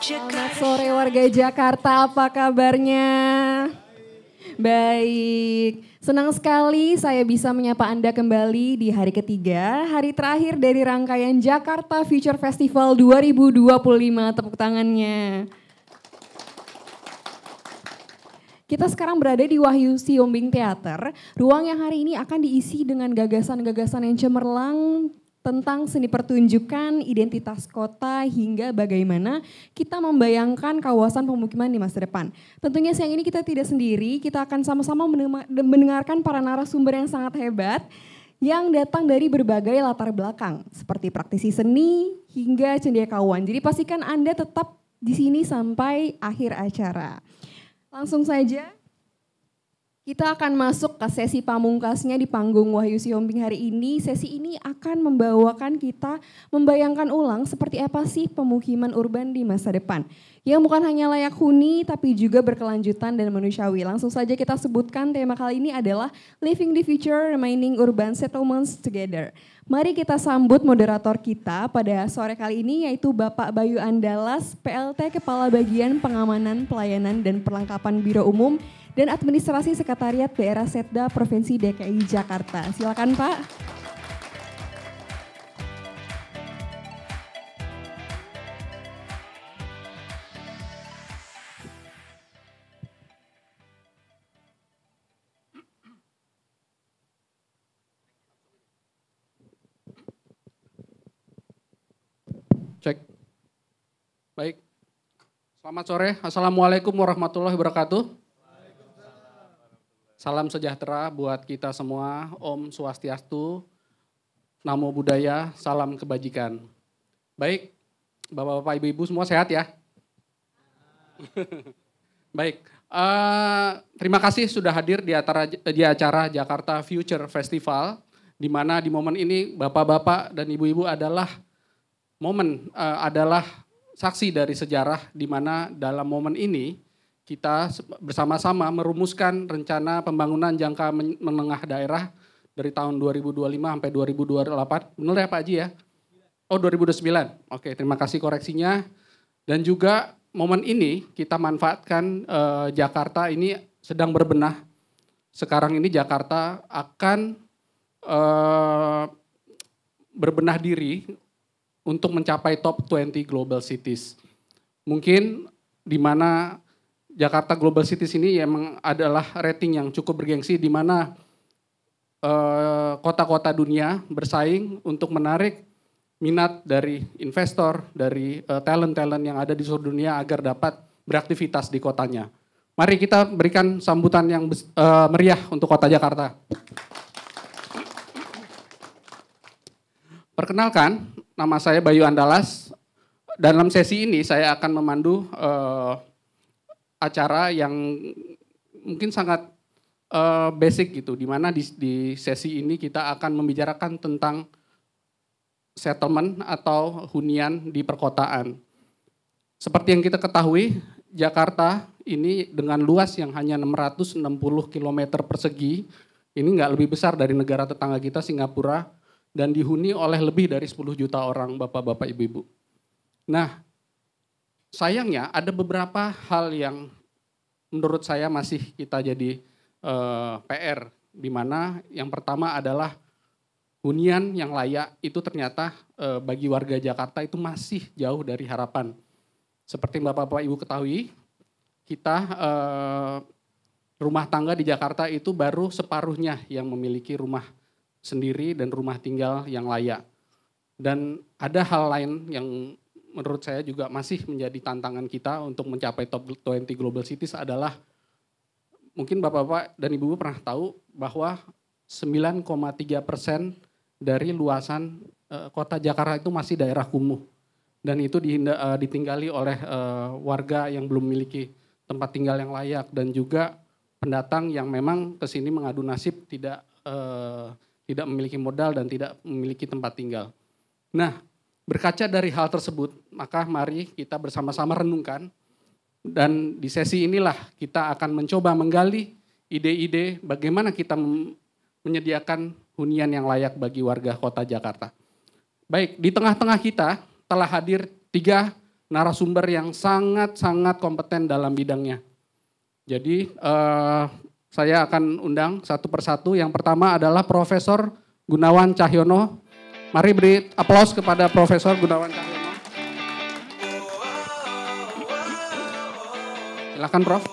Selamat sore warga Jakarta, apa kabarnya? Baik, senang sekali saya bisa menyapa Anda kembali di hari ketiga, hari terakhir dari rangkaian Jakarta Future Festival 2025. Tepuk tangannya. Kita sekarang berada di Wahyu Siombing Theater, ruang yang hari ini akan diisi dengan gagasan-gagasan yang cemerlang tentang seni pertunjukan, identitas kota, hingga bagaimana kita membayangkan kawasan pemukiman di masa depan. Tentunya siang ini kita tidak sendiri, kita akan sama-sama mendengarkan para narasumber yang sangat hebat yang datang dari berbagai latar belakang, seperti praktisi seni hingga cendekiawan. Jadi pastikan Anda tetap di sini sampai akhir acara. Langsung saja. Kita akan masuk ke sesi pamungkasnya di panggung Wahyu Siombing hari ini. Sesi ini akan membawakan kita membayangkan ulang seperti apa sih pemukiman urban di masa depan. Yang bukan hanya layak huni tapi juga berkelanjutan dan manusiawi. Langsung saja kita sebutkan tema kali ini adalah Living the Future, Remaining Urban Settlements Together. Mari kita sambut moderator kita pada sore kali ini yaitu Bapak Bayu Andalas, PLT Kepala Bagian Pengamanan, Pelayanan dan Perlengkapan Biro Umum dan Administrasi Sekretariat Daerah Setda Provinsi DKI Jakarta. Silakan Pak. Cek. Baik. Selamat sore. Assalamualaikum warahmatullahi wabarakatuh. Salam sejahtera buat kita semua. Om Swastiastu, Namo Buddhaya, salam kebajikan. Baik, Bapak-bapak, Ibu-ibu semua sehat ya? Baik, terima kasih sudah hadir di acara Jakarta Future Festival, di mana di momen ini Bapak-bapak dan Ibu-ibu adalah saksi dari sejarah, di mana dalam momen ini kita bersama-sama merumuskan rencana pembangunan jangka menengah daerah dari tahun 2025 sampai 2028. Benar ya Pak Haji ya? Oh 2009. Oke, terima kasih koreksinya. Dan juga momen ini kita manfaatkan Jakarta ini sedang berbenah. Sekarang ini Jakarta akan berbenah diri untuk mencapai top 20 global cities. Mungkin di mana Jakarta Global Cities ini memang adalah rating yang cukup bergengsi, di mana kota-kota dunia bersaing untuk menarik minat dari investor, dari talent-talent yang ada di seluruh dunia agar dapat beraktivitas di kotanya. Mari kita berikan sambutan yang meriah untuk kota Jakarta. Perkenalkan, nama saya Bayu Andalas. Dalam sesi ini saya akan memandu acara yang mungkin sangat basic gitu, di mana di sesi ini kita akan membicarakan tentang settlement atau hunian di perkotaan. Seperti yang kita ketahui, Jakarta ini dengan luas yang hanya 660 km persegi, ini nggak lebih besar dari negara tetangga kita Singapura, dan dihuni oleh lebih dari 10 juta orang Bapak-bapak Ibu-ibu. Nah, sayangnya ada beberapa hal yang menurut saya masih kita jadi PR, di mana yang pertama adalah hunian yang layak itu ternyata bagi warga Jakarta itu masih jauh dari harapan. Seperti Bapak-bapak Ibu ketahui, kita rumah tangga di Jakarta itu baru separuhnya yang memiliki rumah sendiri dan rumah tinggal yang layak. Dan ada hal lain yang menurut saya juga masih menjadi tantangan kita untuk mencapai top 20 global cities adalah mungkin Bapak-bapak dan Ibu pernah tahu bahwa 9,3% dari luasan kota Jakarta itu masih daerah kumuh. Dan itu ditinggali oleh warga yang belum memiliki tempat tinggal yang layak dan juga pendatang yang memang ke sini mengadu nasib tidak memiliki modal dan tidak memiliki tempat tinggal. Nah, berkaca dari hal tersebut, maka mari kita bersama-sama renungkan dan di sesi inilah kita akan mencoba menggali ide-ide bagaimana kita menyediakan hunian yang layak bagi warga kota Jakarta. Baik, di tengah-tengah kita telah hadir 3 narasumber yang sangat-sangat kompeten dalam bidangnya. Jadi saya akan undang satu persatu. Yang pertama adalah Profesor Gunawan Cahyono. Mari beri aplaus kepada Profesor Gunawan Cahyono. Silakan Prof.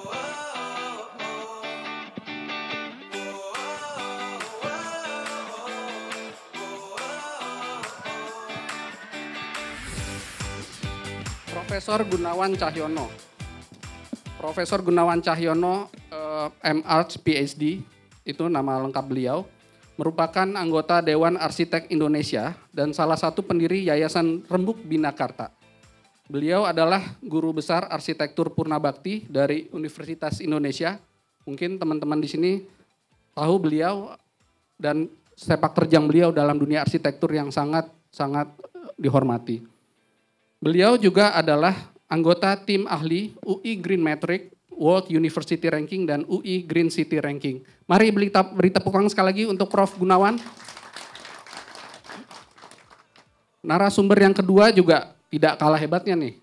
Profesor Gunawan Cahyono. Profesor Gunawan Cahyono, M.Arch PhD, itu nama lengkap beliau, merupakan anggota Dewan Arsitek Indonesia dan salah satu pendiri Yayasan Rembuk Binakarta. Beliau adalah guru besar arsitektur Purnabakti dari Universitas Indonesia. Mungkin teman-teman di sini tahu beliau dan sepak terjang beliau dalam dunia arsitektur yang sangat dihormati. Beliau juga adalah anggota tim ahli UI Green Metric, World University Ranking, dan UI Green City Ranking. Mari beri tepuk tangan sekali lagi untuk Prof. Gunawan. Narasumber yang kedua juga tidak kalah hebatnya nih.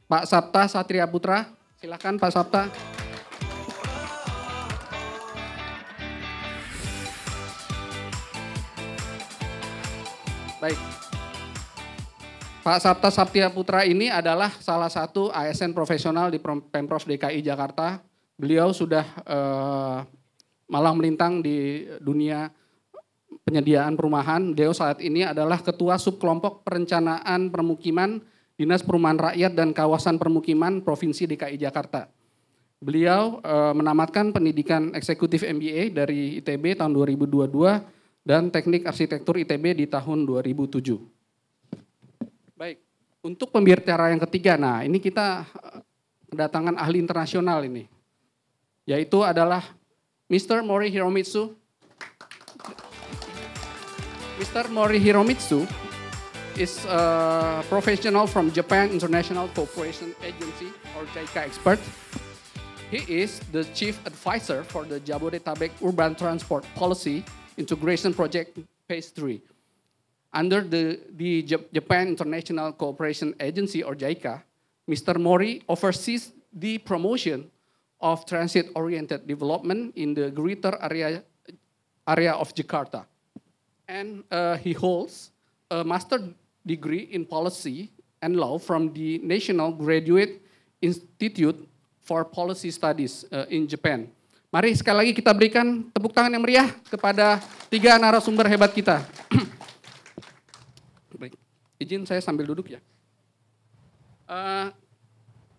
Pak Sapta Satria Putra, silakan Pak Sapta. Baik. Pak Sapta Satria Putra ini adalah salah satu ASN profesional di Pemprov DKI Jakarta. Beliau sudah malang melintang di dunia penyediaan perumahan. Beliau saat ini adalah Ketua Subkelompok Perencanaan Permukiman Dinas Perumahan Rakyat dan Kawasan Permukiman Provinsi DKI Jakarta. Beliau menamatkan pendidikan eksekutif MBA dari ITB tahun 2022 dan Teknik Arsitektur ITB di tahun 2007. Baik, untuk pembicara yang ketiga, nah ini kita kedatangan ahli internasional ini, yaitu adalah Mr. Mori Hiromitsu. Mr. Mori Hiromitsu is a professional from Japan International Cooperation Agency or JICA expert. He is the chief advisor for the Jabodetabek Urban Transport Policy Integration Project Phase 3. Under the Japan International Cooperation Agency or JICA, Mr. Mori oversees the promotion of transit-oriented development in the greater area of Jakarta. And he holds a master degree in policy and law from the National Graduate Institute for Policy Studies in Japan. Mari sekali lagi kita berikan tepuk tangan yang meriah kepada tiga narasumber hebat kita. Baik, izin saya sambil duduk ya.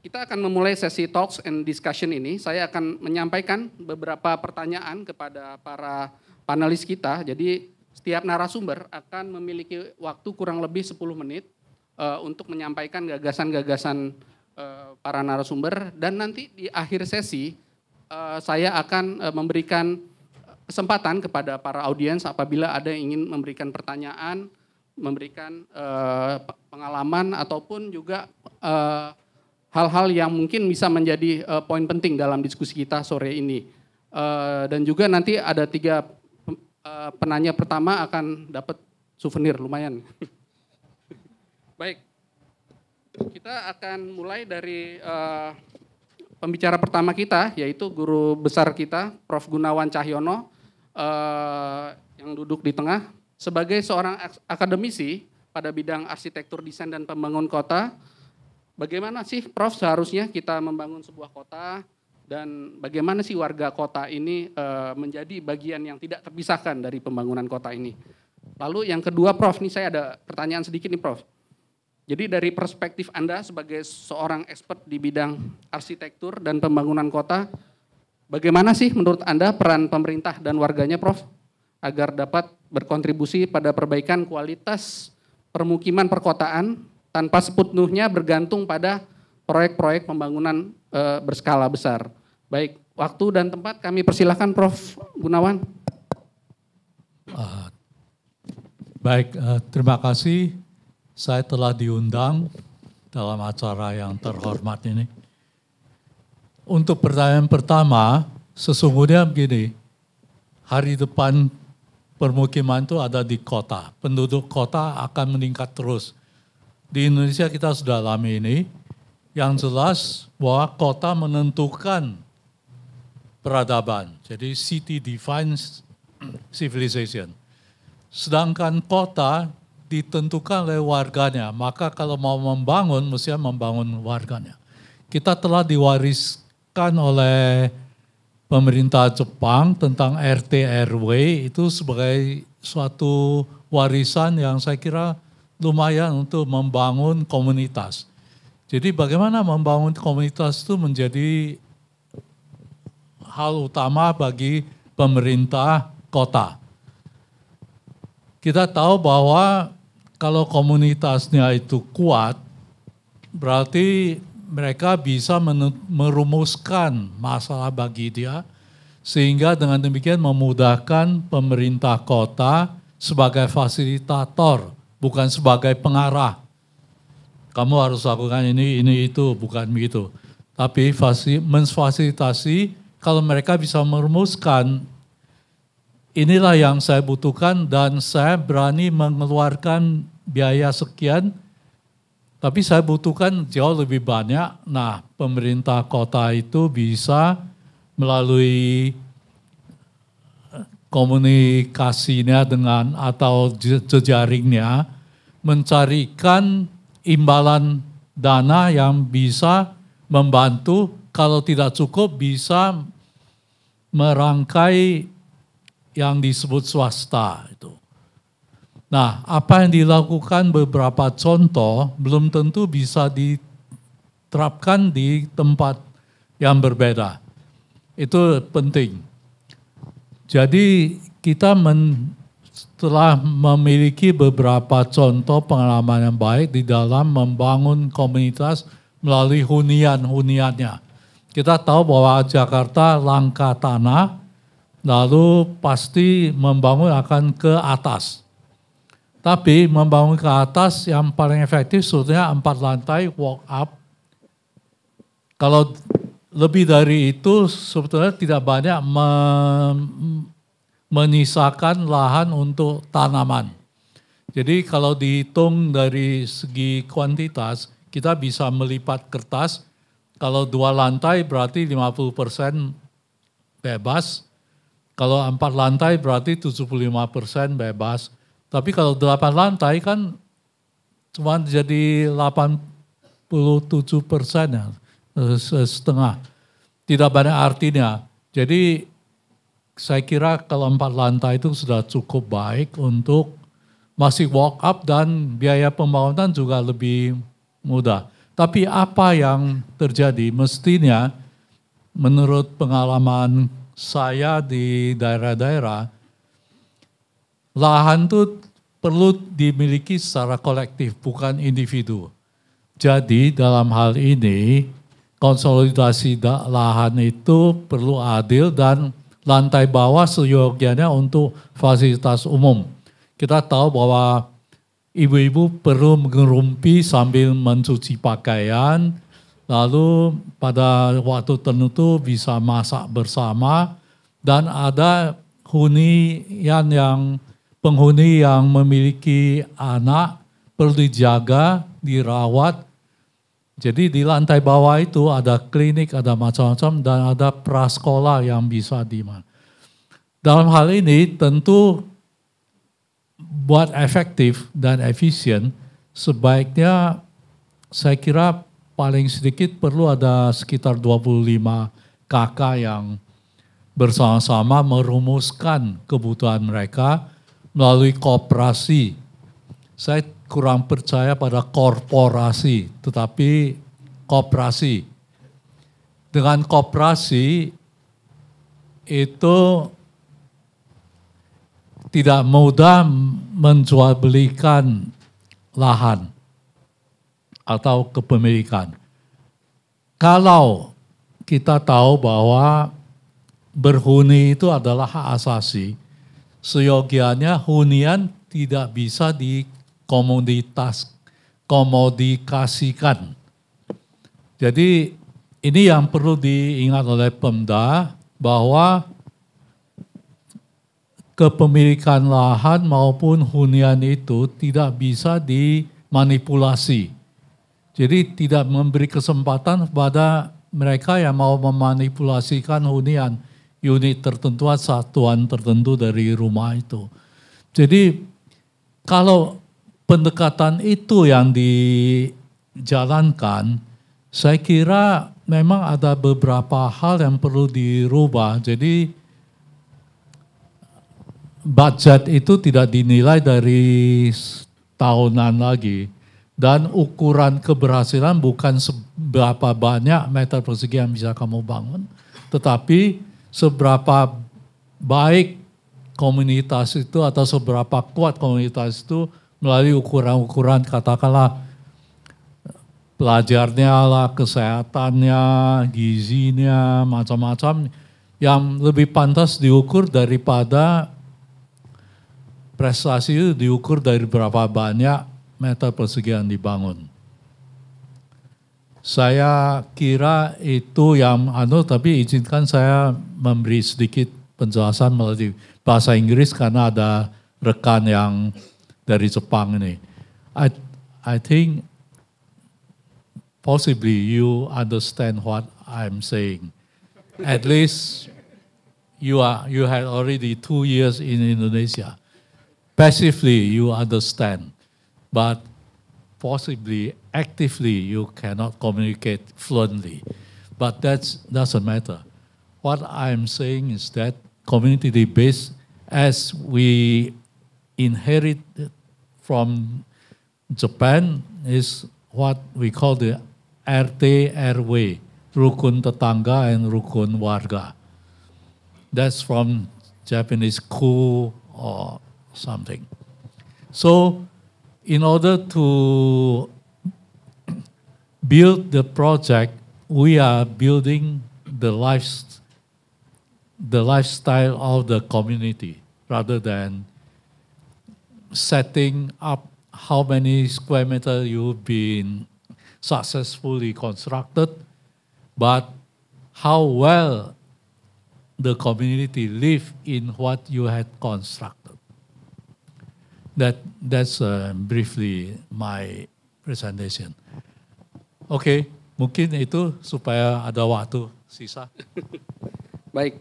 Kita akan memulai sesi talks and discussion ini. Saya akan menyampaikan beberapa pertanyaan kepada para panelis kita. Jadi setiap narasumber akan memiliki waktu kurang lebih 10 menit untuk menyampaikan gagasan-gagasan para narasumber. Dan nanti di akhir sesi saya akan memberikan kesempatan kepada para audiens apabila ada yang ingin memberikan pertanyaan, memberikan pengalaman ataupun juga hal-hal yang mungkin bisa menjadi poin penting dalam diskusi kita sore ini. Dan juga nanti ada 3 penanya pertama akan dapat souvenir lumayan. Baik, kita akan mulai dari pembicara pertama kita, yaitu guru besar kita, Prof. Gunawan Cahyono, yang duduk di tengah. Sebagai seorang akademisi pada bidang arsitektur, desain, dan pembangunan kota, bagaimana sih Prof seharusnya kita membangun sebuah kota dan bagaimana sih warga kota ini menjadi bagian yang tidak terpisahkan dari pembangunan kota ini. Lalu yang kedua Prof, nih saya ada pertanyaan sedikit nih Prof. Jadi dari perspektif Anda sebagai seorang expert di bidang arsitektur dan pembangunan kota, bagaimana sih menurut Anda peran pemerintah dan warganya Prof? Agar dapat berkontribusi pada perbaikan kualitas permukiman perkotaan tanpa sepenuhnya bergantung pada proyek-proyek pembangunan berskala besar. Baik, waktu dan tempat kami persilahkan Prof. Gunawan. Baik, terima kasih. Saya telah diundang dalam acara yang terhormat ini. Untuk pertanyaan pertama, sesungguhnya begini, hari depan permukiman itu ada di kota. Penduduk kota akan meningkat terus. Di Indonesia kita sudah alami ini. Yang jelas bahwa kota menentukan peradaban. Jadi city defines civilization. Sedangkan kota ditentukan oleh warganya. Maka kalau mau membangun, mesti membangun warganya. Kita telah diwariskan oleh pemerintah Jepang tentang RT RW itu sebagai suatu warisan yang saya kira lumayan untuk membangun komunitas. Jadi bagaimana membangun komunitas itu menjadi hal utama bagi pemerintah kota. Kita tahu bahwa kalau komunitasnya itu kuat, berarti mereka bisa merumuskan masalah bagi dia, sehingga dengan demikian memudahkan pemerintah kota sebagai fasilitator, bukan sebagai pengarah. Kamu harus lakukan ini, itu, bukan begitu. Tapi memfasilitasi, kalau mereka bisa merumuskan, inilah yang saya butuhkan dan saya berani mengeluarkan biaya sekian, tapi saya butuhkan jauh lebih banyak. Nah, pemerintah kota itu bisa melalui komunikasinya dengan atau jejaringnya mencarikan imbalan dana yang bisa membantu, kalau tidak cukup bisa merangkai yang disebut swasta itu. Nah, apa yang dilakukan beberapa contoh belum tentu bisa diterapkan di tempat yang berbeda. Itu penting. Jadi kita setelah memiliki beberapa contoh pengalaman yang baik di dalam membangun komunitas melalui hunian-huniannya. Kita tahu bahwa Jakarta langka tanah, lalu pasti membangun akan ke atas. Tapi membangun ke atas yang paling efektif sebetulnya 4 lantai walk up. Kalau lebih dari itu sebetulnya tidak banyak menyisakan lahan untuk tanaman. Jadi kalau dihitung dari segi kuantitas, kita bisa melipat kertas. Kalau 2 lantai berarti 50% bebas. Kalau 4 lantai berarti 75% bebas. Tapi kalau 8 lantai kan cuma jadi 87% ya, setengah. Tidak banyak artinya. Jadi saya kira kalau 4 lantai itu sudah cukup baik untuk masih walk up dan biaya pembangunan juga lebih mudah. Tapi apa yang terjadi mestinya menurut pengalaman saya di daerah-daerah, lahan itu perlu dimiliki secara kolektif, bukan individu. Jadi dalam hal ini konsolidasi lahan itu perlu adil dan lantai bawah seyogianya untuk fasilitas umum. Kita tahu bahwa ibu-ibu perlu mengerumpi sambil mencuci pakaian, lalu pada waktu tertentu bisa masak bersama, dan ada penghuni yang memiliki anak perlu dijaga, dirawat. Jadi di lantai bawah itu ada klinik, ada macam-macam, dan ada prasekolah yang bisa Dalam hal ini tentu buat efektif dan efisien, sebaiknya saya kira paling sedikit perlu ada sekitar 25 kakak yang bersama-sama merumuskan kebutuhan mereka melalui koperasi. Saya kurang percaya pada korporasi, tetapi koperasi. Dengan koperasi itu tidak mudah menjual belikan lahan atau kepemilikan. Kalau kita tahu bahwa berhuni itu adalah hak asasi, seyogianya hunian tidak bisa komodikasikan. Jadi ini yang perlu diingat oleh Pemda, bahwa kepemilikan lahan maupun hunian itu tidak bisa manipulasi. Jadi tidak memberi kesempatan kepada mereka yang mau memanipulasikan hunian unit tertentu, satuan tertentu dari rumah itu. Jadi kalau pendekatan itu yang dijalankan, saya kira memang ada beberapa hal yang perlu dirubah. Jadi budget itu tidak dinilai dari tahunan lagi. Dan ukuran keberhasilan bukan seberapa banyak meter persegi yang bisa kamu bangun, tetapi seberapa baik komunitas itu atau seberapa kuat komunitas itu melalui ukuran-ukuran, katakanlah pelajarnya lah, kesehatannya, gizinya, macam-macam yang lebih pantas diukur daripada prestasi itu diukur dari berapa banyak meter persegi yang dibangun. Saya kira itu yang tapi izinkan saya memberi sedikit penjelasan melalui bahasa Inggris karena ada rekan yang dari Jepang ini. I think possibly you understand what I'm saying. At least you had already 2 years in Indonesia. Passively you understand. But possibly, actively, you cannot communicate fluently. But that doesn't matter. What I'm saying is that community-based, as we inherited from Japan, is what we call the RT RW, rukun tetangga and rukun warga. That's from Japanese ku or something. So, in order to build the project, we are building the lifestyle of the community rather than setting up how many square meters you've been successfully constructed, but how well the community live in what you had constructed. That's briefly my presentation. Oke, mungkin itu supaya ada waktu sisa. Baik,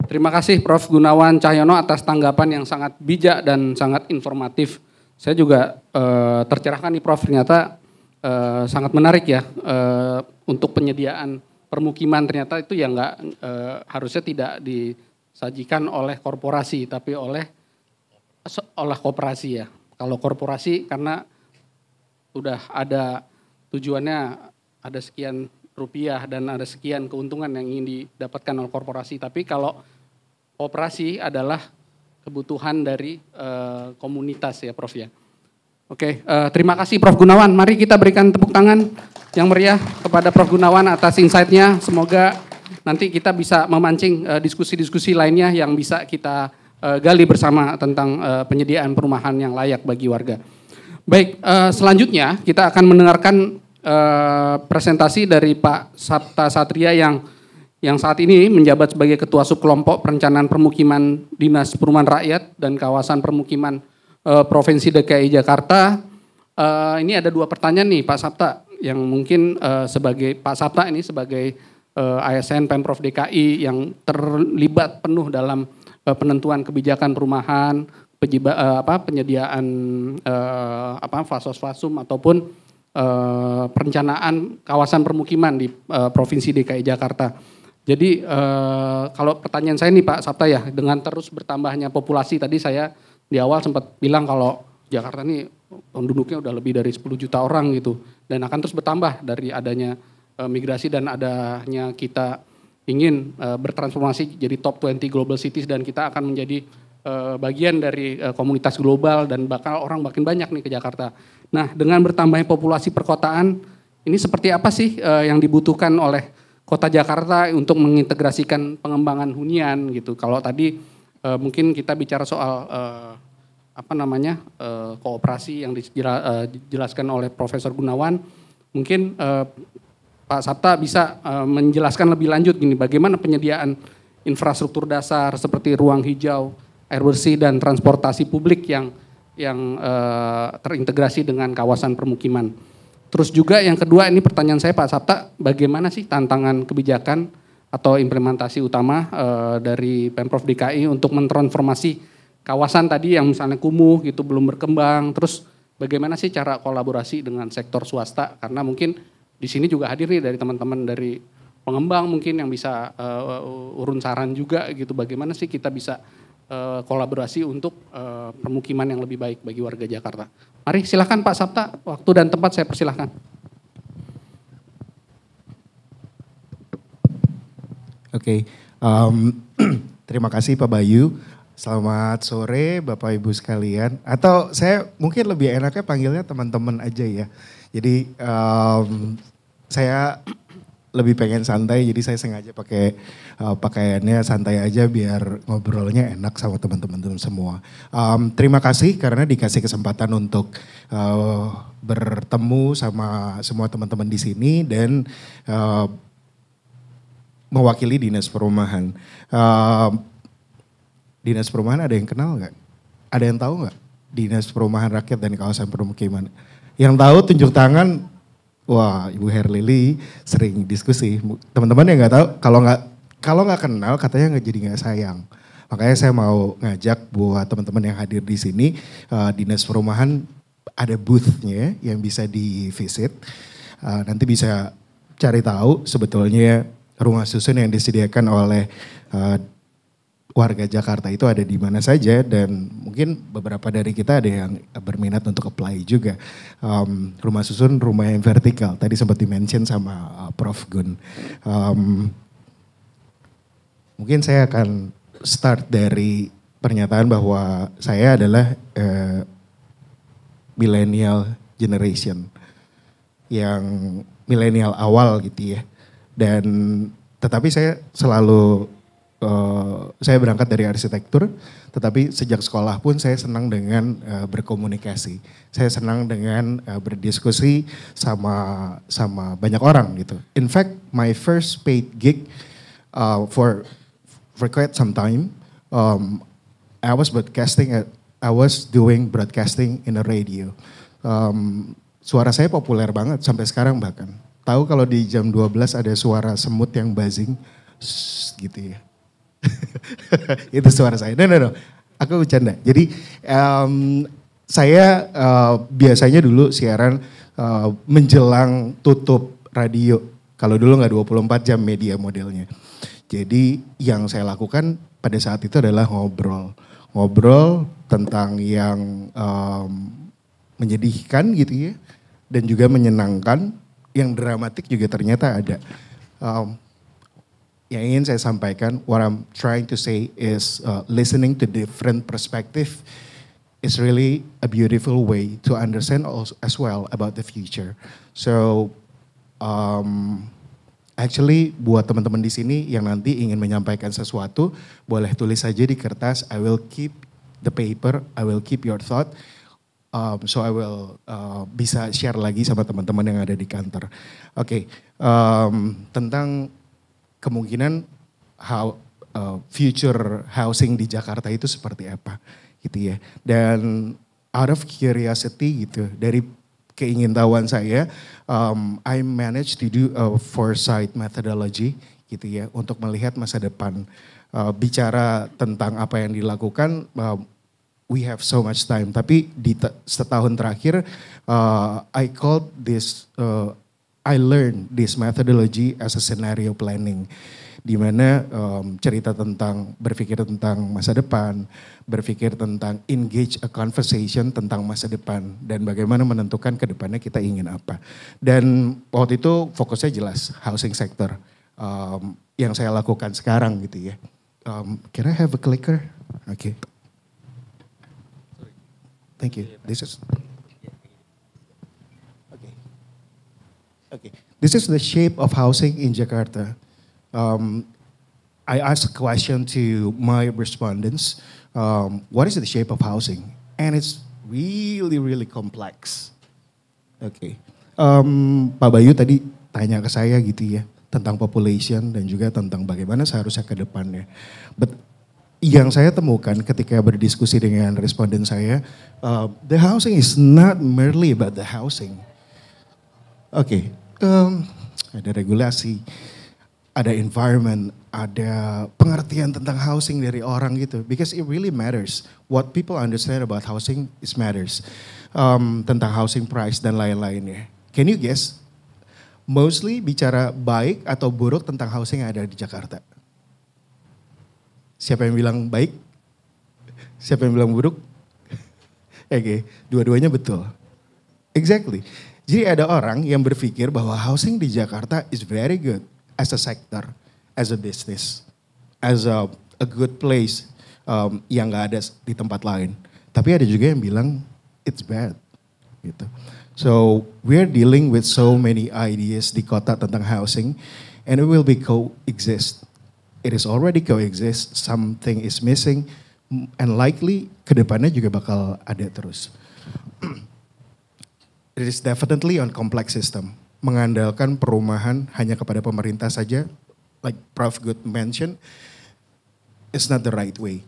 terima kasih Prof. Gunawan Cahyono atas tanggapan yang sangat bijak dan sangat informatif. Saya juga tercerahkan nih Prof, ternyata sangat menarik ya untuk penyediaan permukiman ternyata itu ya harusnya tidak disajikan oleh korporasi tapi oleh koperasi ya. Kalau korporasi karena udah ada tujuannya ada sekian rupiah dan ada sekian keuntungan yang ingin didapatkan oleh korporasi. Tapi kalau koperasi adalah kebutuhan dari komunitas ya Prof ya. Oke, terima kasih Prof. Gunawan. Mari kita berikan tepuk tangan yang meriah kepada Prof. Gunawan atas insight-nya. Semoga nanti kita bisa memancing diskusi-diskusi lainnya yang bisa kita gali bersama tentang penyediaan perumahan yang layak bagi warga. Baik, selanjutnya kita akan mendengarkan presentasi dari Pak Sapta Satria yang saat ini menjabat sebagai Ketua Subkelompok Perencanaan Permukiman Dinas Perumahan Rakyat dan Kawasan Permukiman Provinsi DKI Jakarta. Ini ada 2 pertanyaan nih Pak Sapta yang mungkin sebagai Pak Sapta ini sebagai ASN Pemprov DKI yang terlibat penuh dalam penentuan kebijakan perumahan, penyediaan fasos-fasum ataupun perencanaan kawasan permukiman di Provinsi DKI Jakarta. Jadi kalau pertanyaan saya nih Pak Sapta ya, dengan terus bertambahnya populasi tadi saya di awal sempat bilang kalau Jakarta ini penduduknya udah lebih dari 10 juta orang gitu dan akan terus bertambah dari adanya migrasi dan adanya kita ingin bertransformasi jadi top 20 global cities dan kita akan menjadi bagian dari komunitas global dan bakal orang makin banyak nih ke Jakarta. Nah, dengan bertambahnya populasi perkotaan, ini seperti apa sih yang dibutuhkan oleh Kota Jakarta untuk mengintegrasikan pengembangan hunian gitu. Kalau tadi mungkin kita bicara soal kooperasi yang dijelaskan oleh Profesor Gunawan, mungkin Pak Sapta bisa menjelaskan lebih lanjut gini, bagaimana penyediaan infrastruktur dasar seperti ruang hijau, air bersih dan transportasi publik yang yang terintegrasi dengan kawasan permukiman. Terus juga yang kedua, ini pertanyaan saya Pak Sapta, bagaimana sih tantangan kebijakan atau implementasi utama dari Pemprov DKI untuk mentransformasi kawasan tadi yang misalnya kumuh gitu belum berkembang, terus bagaimana sih cara kolaborasi dengan sektor swasta, karena mungkin di sini juga hadir nih dari teman-teman dari pengembang mungkin yang bisa urun saran juga gitu, bagaimana sih kita bisa kolaborasi untuk permukiman yang lebih baik bagi warga Jakarta. Mari silakan Pak Sapta, waktu dan tempat saya persilahkan. Oke, terima kasih Pak Bayu. Selamat sore Bapak Ibu sekalian. Atau saya mungkin lebih enaknya panggilnya teman-teman aja ya. Jadi saya lebih pengen santai, jadi saya sengaja pakai pakaiannya santai aja biar ngobrolnya enak sama teman-teman semua. Terima kasih karena dikasih kesempatan untuk bertemu sama semua teman-teman di sini dan mewakili Dinas Perumahan. Dinas Perumahan ada yang kenal nggak? Ada yang tahu nggak? Dinas Perumahan Rakyat dan Kawasan Permukiman. Yang tahu tunjuk tangan. Wah, Ibu Herlili sering diskusi. Teman-teman yang nggak tahu, kalau nggak kenal katanya nggak jadi nggak sayang. Makanya saya mau ngajak buat teman-teman yang hadir di sini, Dinas Perumahan ada booth-nya yang bisa di-visit. Nanti bisa cari tahu sebetulnya rumah susun yang disediakan oleh warga Jakarta itu ada di mana saja, dan mungkin beberapa dari kita ada yang berminat untuk apply juga. Rumah susun, rumah yang vertikal, tadi sempat di-mention sama Prof. Gun. Mungkin saya akan start dari pernyataan bahwa saya adalah millennial generation, yang milenial awal gitu ya. Dan tetapi saya selalu saya berangkat dari arsitektur, tetapi sejak sekolah pun saya senang dengan berkomunikasi. Saya senang dengan berdiskusi sama banyak orang gitu. In fact, my first paid gig for quite some time, I was doing broadcasting in a radio. Suara saya populer banget sampai sekarang bahkan. Tahu kalau di jam 12 ada suara semut yang buzzing, gitu ya. Itu suara saya. No. Aku bercanda. Jadi saya biasanya dulu siaran menjelang tutup radio. Kalau dulu nggak 24 jam media modelnya. Jadi yang saya lakukan pada saat itu adalah ngobrol tentang yang menyedihkan gitu ya, dan juga menyenangkan. Yang dramatik juga ternyata ada. Yang ingin saya sampaikan, what I'm trying to say is listening to different perspective is really a beautiful way to understand also, as well about the future. So actually buat teman-teman di sini yang nanti ingin menyampaikan sesuatu, boleh tulis saja di kertas. I will keep the paper, I will keep your thought. So I will bisa share lagi sama teman-teman yang ada di kantor. Oke, tentang kemungkinan future housing di Jakarta itu seperti apa gitu ya. Dan out of curiosity gitu, dari keingintahuan saya, I managed to do a foresight methodology gitu ya, untuk melihat masa depan. Bicara tentang apa yang dilakukan, we have so much time. Tapi di setahun terakhir, I learned this methodology as a scenario planning, di mana cerita tentang berpikir tentang masa depan, berpikir tentang engage a conversation tentang masa depan, dan bagaimana menentukan ke depannya kita ingin apa. Dan waktu itu fokusnya jelas housing sector, yang saya lakukan sekarang gitu ya. Can I have a clicker? Okay. Thank you. Okay. This is the shape of housing in Jakarta. I asked a question to my respondents. What is the shape of housing? And it's really, really complex. Okay. Pak Bayu tadi tanya ke saya gitu ya, tentang population dan juga tentang bagaimana seharusnya ke depannya. But yang saya temukan ketika berdiskusi dengan responden saya, the housing is not merely about the housing. Oke, ada regulasi, ada environment, ada pengertian tentang housing dari orang gitu. Because it really matters. What people understand about housing is matters. Tentang housing price dan lain-lainnya. Can you guess? Mostly bicara baik atau buruk tentang housing yang ada di Jakarta. Siapa yang bilang baik? Siapa yang bilang buruk? Oke, dua-duanya betul. Exactly. Jadi ada orang yang berpikir bahwa housing di Jakarta is very good as a sector, as a business, as a good place yang gak ada di tempat lain. Tapi ada juga yang bilang it's bad. Gitu. So we're dealing with so many ideas di kota tentang housing, and it will be coexist. It is already coexist, something is missing, and likely kedepannya juga bakal ada terus. It is definitely on complex system. Mengandalkan perumahan hanya kepada pemerintah saja, like Prof. Good mentioned, it's not the right way.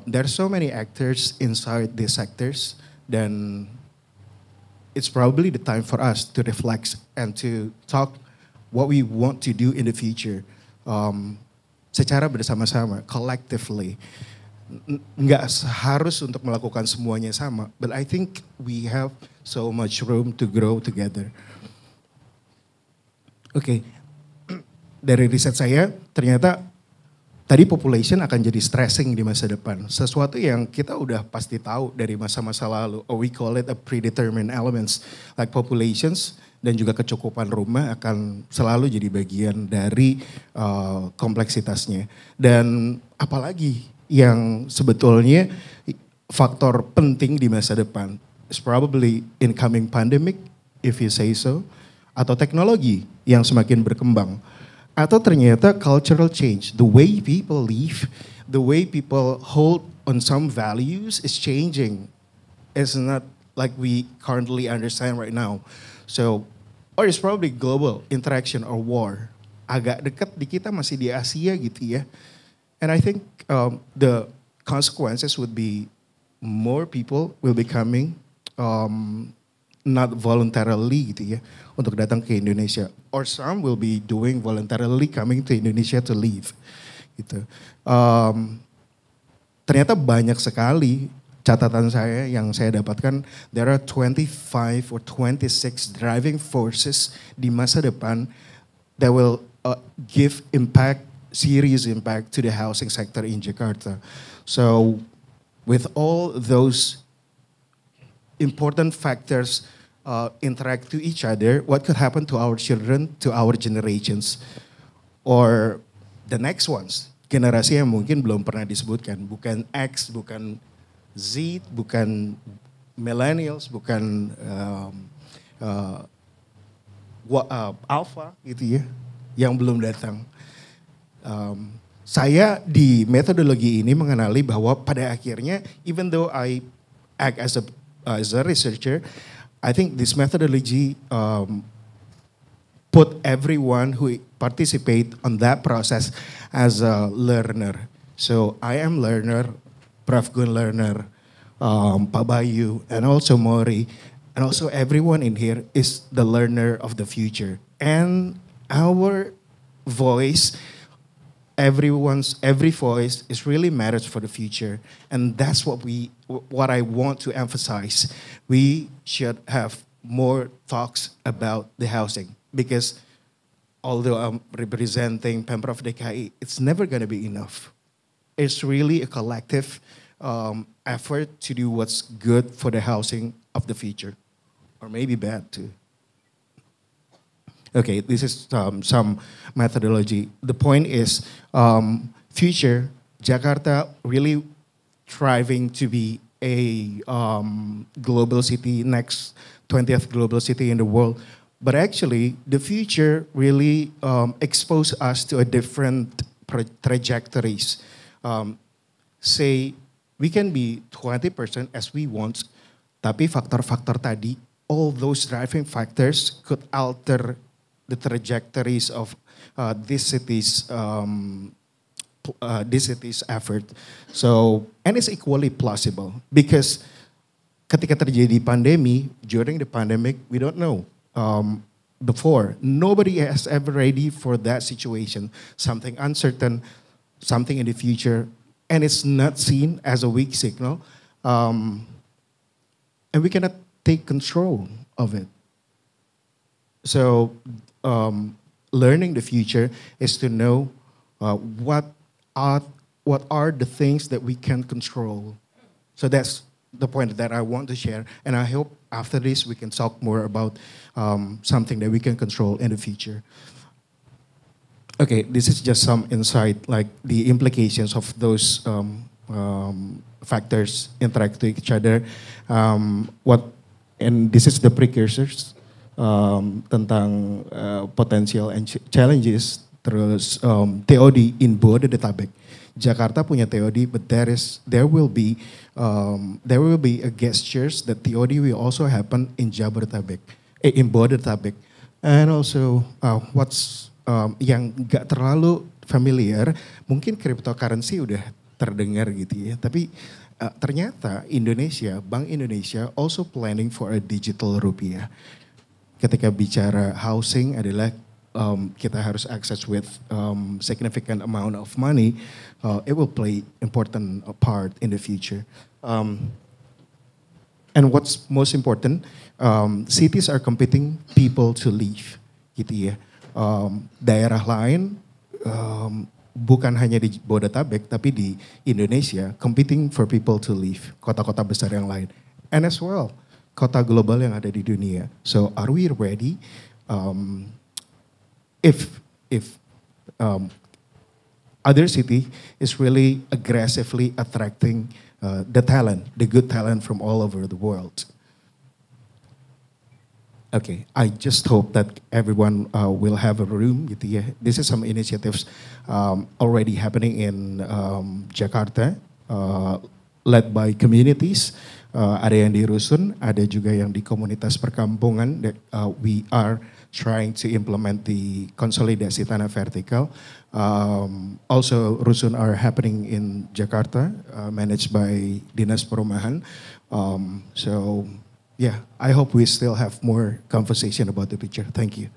There are so many actors inside these sectors, dan it's probably the time for us to reflect and to talk what we want to do in the future. Secara bersama-sama, collectively. Nggak harus untuk melakukan semuanya sama, but I think we have so much room to grow together. Oke, dari riset saya ternyata tadi population akan jadi stressing di masa depan. Sesuatu yang kita udah pasti tahu dari masa-masa lalu, or we call it a predetermined elements, like populations dan juga kecukupan rumah akan selalu jadi bagian dari kompleksitasnya. Dan apalagi yang sebetulnya faktor penting di masa depan is probably incoming pandemic, if you say so, atau teknologi yang semakin berkembang, atau ternyata cultural change, the way people live, the way people hold on some values is changing. It's not like we currently understand right now. So, or it's probably global interaction or war. Agak dekat di kita masih di Asia gitu ya. And I think the consequences would be more people will be coming not voluntarily gitu ya untuk datang ke Indonesia. Or some will be doing voluntarily coming to Indonesia to live gitu. Ternyata banyak sekali catatan saya yang saya dapatkan, there are 25 or 26 driving forces di masa depan that will give impact, serious impact to the housing sector in Jakarta. So with all those important factors interact to each other, what could happen to our children, to our generations, or the next ones, generasi yang mungkin belum pernah disebutkan, bukan X, bukan Z, bukan millennials, bukan alpha gitu ya, yang belum datang. Saya di metodologi ini mengenali bahwa pada akhirnya, even though I act as a researcher, I think this methodology put everyone who participate on that process as a learner. So I am learner, Prof. Gun learner, Pak Bayu, and also Mori, and also everyone in here is the learner of the future. And our voice, every voice is really matters for the future. And that's what I want to emphasize. We should have more talks about the housing, because although I'm representing Pemprov DKI, it's never going to be enough. It's really a collective effort to do what's good for the housing of the future, or maybe bad too. Okay, this is some methodology. The point is, future Jakarta really thriving to be a global city, next 20th global city in the world. But actually, the future really exposed us to a different trajectories. Say, we can be 20% as we want, tapi faktor-faktor tadi, all those driving factors could alter the trajectories of this city's this city's effort. So, and it's equally plausible because ketika terjadi pandemi, during the pandemic, we don't know. Before, nobody has ever ready for that situation. Something uncertain, something in the future, and it's not seen as a weak signal. And we cannot take control of it. So, learning the future is to know what are the things that we can control. So that's the point that I want to share, and I hope after this we can talk more about something that we can control in the future. Okay, this is just some insight, like the implications of those factors interact to each other. And this is the precursors tentang potential and challenges. Terus TOD in Bodetabek. Jakarta punya TOD, but there will be a gestures that TOD will also happen in Jabodetabek, in Bodetabek, and also what's yang gak terlalu familiar, mungkin cryptocurrency udah terdengar gitu ya, tapi ternyata Bank Indonesia also planning for a digital rupiah. Ketika bicara housing adalah kita harus access with significant amount of money, it will play important part in the future. And what's most important, cities are competing people to live, gitu ya. Daerah lain bukan hanya di Bodetabek tapi di Indonesia competing for people to live, kota-kota besar yang lain, and as well kota global yang ada di dunia. So are we ready? If other city is really aggressively attracting the good talent from all over the world. Okay, I just hope that everyone will have a room gitu ya. This is some initiatives already happening in Jakarta, led by communities. Ada yang di rusun, ada juga yang di komunitas perkampungan. That we are trying to implement the konsolidasi tanah vertikal. Also, rusun are happening in Jakarta, managed by Dinas Perumahan. So, yeah, I hope we still have more conversation about the picture. Thank you.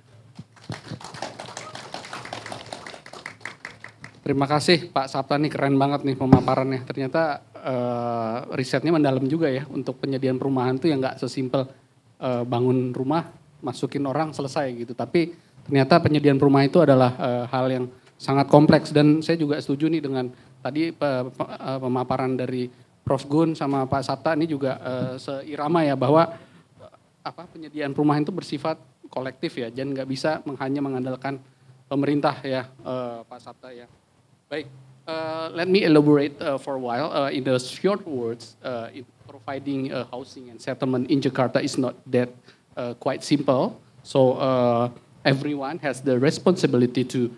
Terima kasih Pak Sapta, nih keren banget nih pemaparannya. Ternyata risetnya mendalam juga ya untuk penyediaan perumahan tuh yang nggak sesimpel bangun rumah, masukin orang, selesai gitu. Tapi ternyata penyediaan perumahan itu adalah hal yang sangat kompleks. Dan saya juga setuju nih dengan tadi pemaparan dari Prof. Gun sama Pak Sapta ini juga seirama ya, bahwa penyediaan perumahan itu bersifat kolektif ya, dan nggak bisa hanya mengandalkan pemerintah ya, Pak Sapta ya. Baik, let me elaborate for a while. In the short words, providing housing and settlement in Jakarta is not that quite simple. So everyone has the responsibility to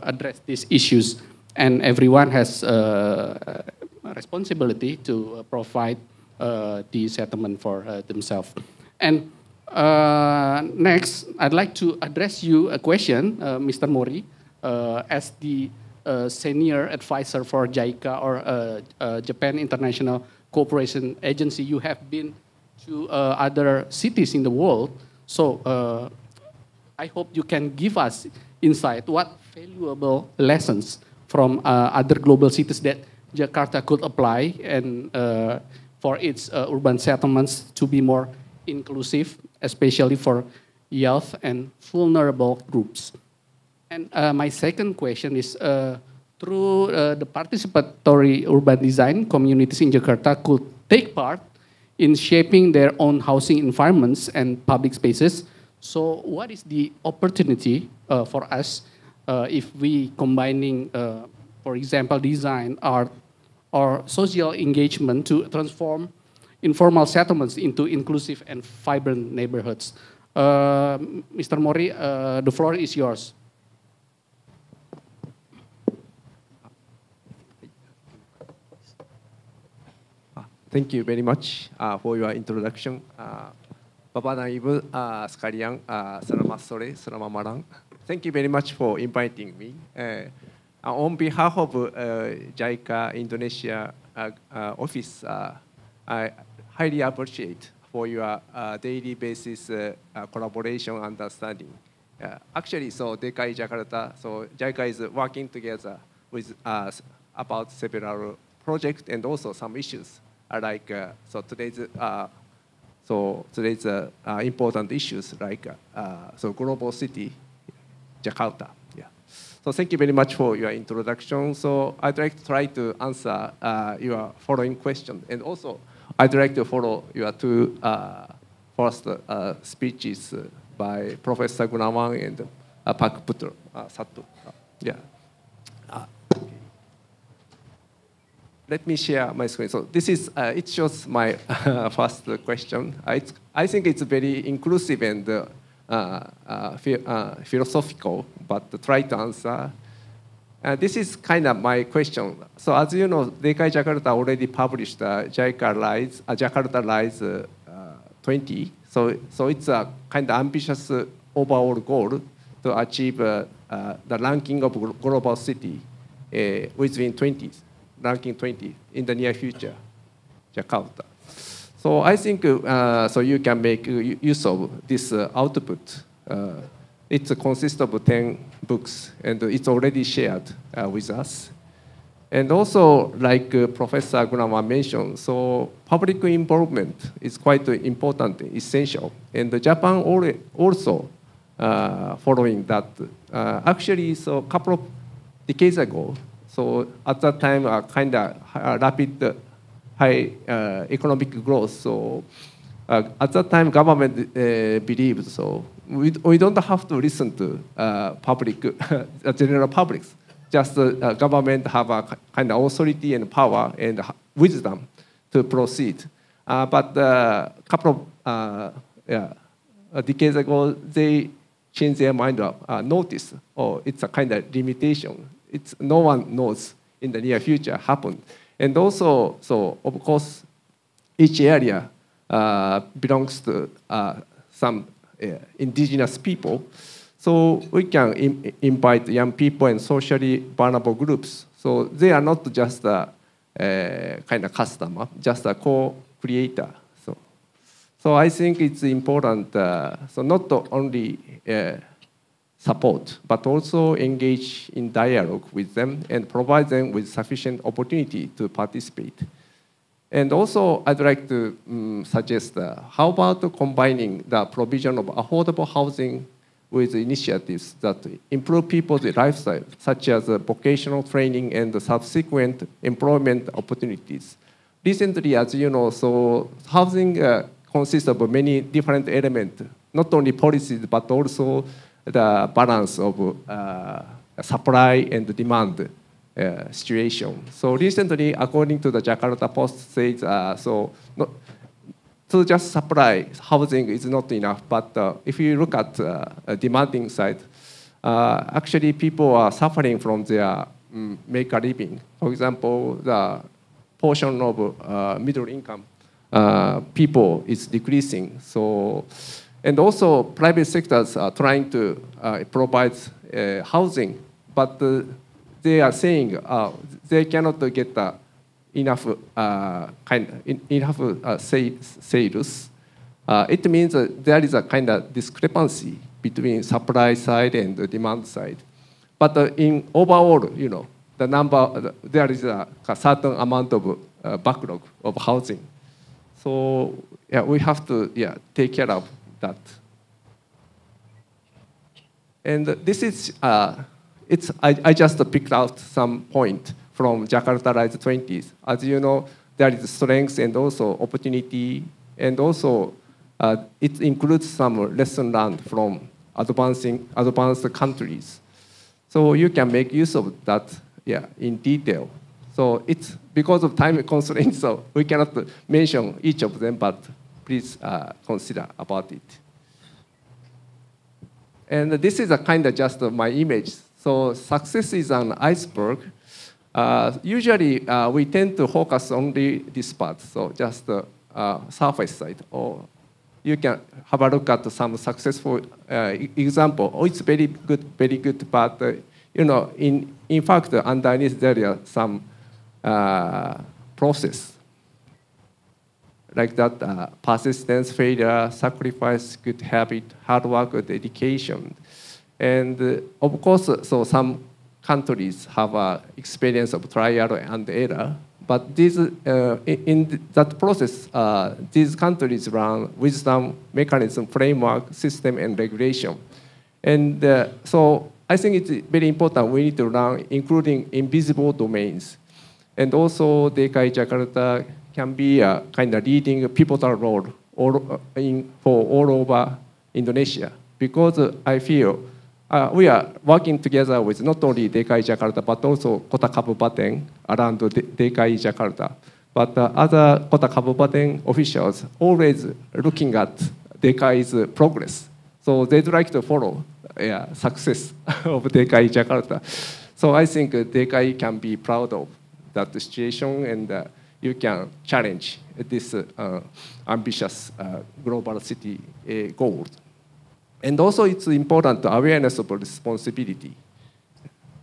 address these issues, and everyone has responsibility to provide the settlement for themselves. And next, I'd like to address you a question, Mr. Mori, as the senior advisor for JICA or Japan International Cooperation Agency. You have been to other cities in the world, so I hope you can give us insight what valuable lessons from other global cities that Jakarta could apply and for its urban settlements to be more inclusive, especially for youth and vulnerable groups. And my second question is, through the participatory urban design, communities in Jakarta could take part in shaping their own housing environments and public spaces. So what is the opportunity for us if we combining, for example, design, art, or social engagement to transform informal settlements into inclusive and vibrant neighborhoods? Mr. Mori, the floor is yours. Thank you very much for your introduction. Bapak dan Ibu sekalian, selamat sore, selamat malam. Thank you very much for inviting me. On behalf of JICA Indonesia office, I highly appreciate for your daily basis collaboration understanding. Actually, so DKI Jakarta, so JICA is working together with us about several projects and also some issues like today's important issues like global city, Jakarta. Yeah. So thank you very much for your introduction. So I'd like to try to answer your following question, and also I'd like to follow your two first speeches by Professor Gunawan and Pak Putra Satu. Yeah. Let me share my screen. So this is, it shows my first question. I think it's very inclusive and philosophical, but try to answer. This is kind of my question. So as you know, DKI Jakarta already published Jakarta Rise 20. So it's a kind of ambitious overall goal to achieve the ranking of global city within 20s. Ranking 20 in the near future, Jakarta. So I think so you can make use of this output. It consists of 10 books, and it's already shared with us. And also, like Professor Gunawan mentioned, so public involvement is quite important, essential. And Japan also following that. Actually, so a couple of decades ago, so at that time, kind of rapid, high economic growth. So at that time, government believed so we don't have to listen to public, general publics. Just government have a kind of authority and power and wisdom to proceed. But a couple of decades ago, they changed their mind. Notice, it's a kind of limitation. No one knows in the near future happened. And also, so of course, each area belongs to some indigenous people. So we can invite young people and socially vulnerable groups. So they are not just a kind of customer, just a co-creator. So I think it's important, so not only support, but also engage in dialogue with them and provide them with sufficient opportunity to participate. And also, I'd like to suggest, how about combining the provision of affordable housing with initiatives that improve people's lifestyle, such as vocational training and subsequent employment opportunities. Recently, as you know, so housing consists of many different elements, not only policies, but also the balance of supply and demand situation. So recently, according to the Jakarta Post says, to just supply housing is not enough. But if you look at demanding side, actually people are suffering from their make a living. For example, the portion of middle income people is decreasing. So. And also, private sectors are trying to provide housing, but they are saying they cannot get enough sales. It means there is a kind of discrepancy between supply side and the demand side. But in overall, you know, the number there is a certain amount of backlog of housing. So yeah, we have to take care of that. And this is, I just picked out some point from Jakarta Rise 20s. As you know, there is strength and also opportunity, and also it includes some lesson learned from advanced countries. So you can make use of that in detail. So it's because of time constraints, so we cannot mention each of them, but please consider about it. And this is a kind of just my image. So success is an iceberg. Usually we tend to focus only this part, so just the surface side. Or you can have a look at some successful example. Oh, it's very good, but in fact, underneath there are some process like that, persistence, failure, sacrifice, good habit, hard work, dedication. And of course, so some countries have experience of trial and error, but in that process, these countries run wisdom, mechanism, framework, system, and regulation. And so I think it's very important we need to learn, including invisible domains. And also, DKI Jakarta can be a kind of leading pivotal role for all over Indonesia, because I feel we are working together with not only DKI Jakarta, but also Kota Kabupaten around DKI Jakarta. But other Kota Kabupaten officials always looking at DKI's progress. So they'd like to follow success of DKI Jakarta. So I think DKI can be proud of that situation, and you can challenge this ambitious global city goal. And also it's important awareness of responsibility.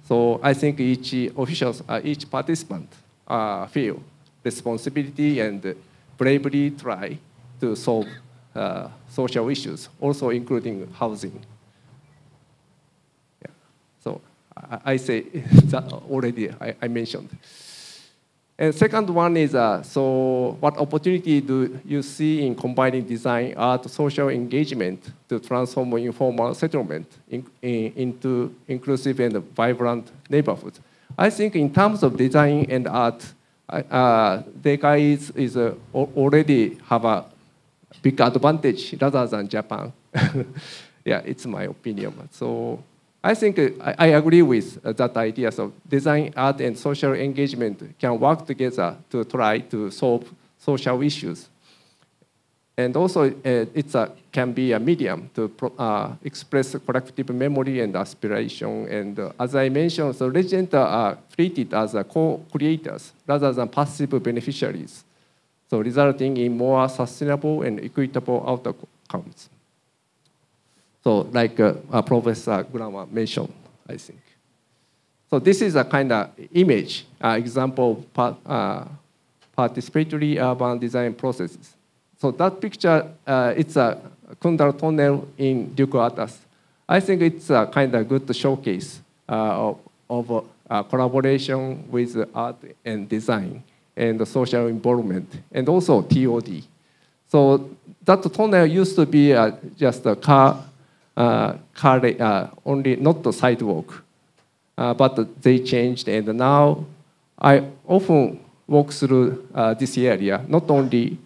So I think each officials, each participant feel responsibility and bravely try to solve social issues, also including housing. Yeah. So I say that already I mentioned. And second one is, so what opportunity do you see in combining design, art, social engagement to transform informal settlement into inclusive and vibrant neighborhoods? I think in terms of design and art, DKI is already have a big advantage rather than Japan. Yeah, it's my opinion. So I think I agree with that idea. So design, art, and social engagement can work together to try to solve social issues. And also, it can be a medium to express collective memory and aspiration. And as I mentioned, so residents are treated as co-creators rather than passive beneficiaries, so resulting in more sustainable and equitable outcomes. So like Professor Grama mentioned, I think. So this is a kind of image, example of participatory urban design processes. So that picture, it's a Kundal Tunnel in Duku Atas. I think it's a kind of good showcase of collaboration with art and design and social involvement, and also TOD. So that tunnel used to be just a car only, not the sidewalk, but they changed, and now I often walk through this area, not only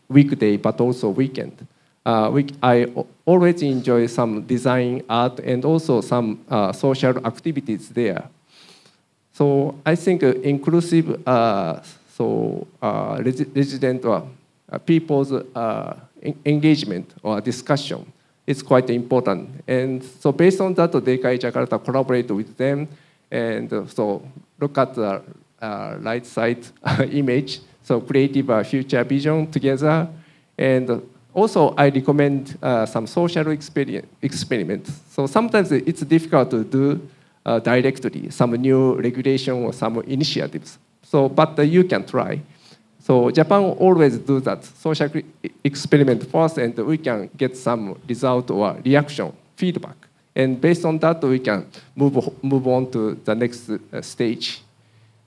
weekday but also weekend. I always enjoy some design, art, and also some social activities there. So I think inclusive resident or people's engagement or discussion is quite important. And so based on that, DKI Jakarta collaborate with them, and so look at the right side image, so creative future vision together. And also I recommend some social experiments. So sometimes it's difficult to do directly, some new regulation or some initiatives. So, but you can try. So Japan always do that social experiment first, and we can get some result or reaction, feedback. And based on that, we can move on to the next stage.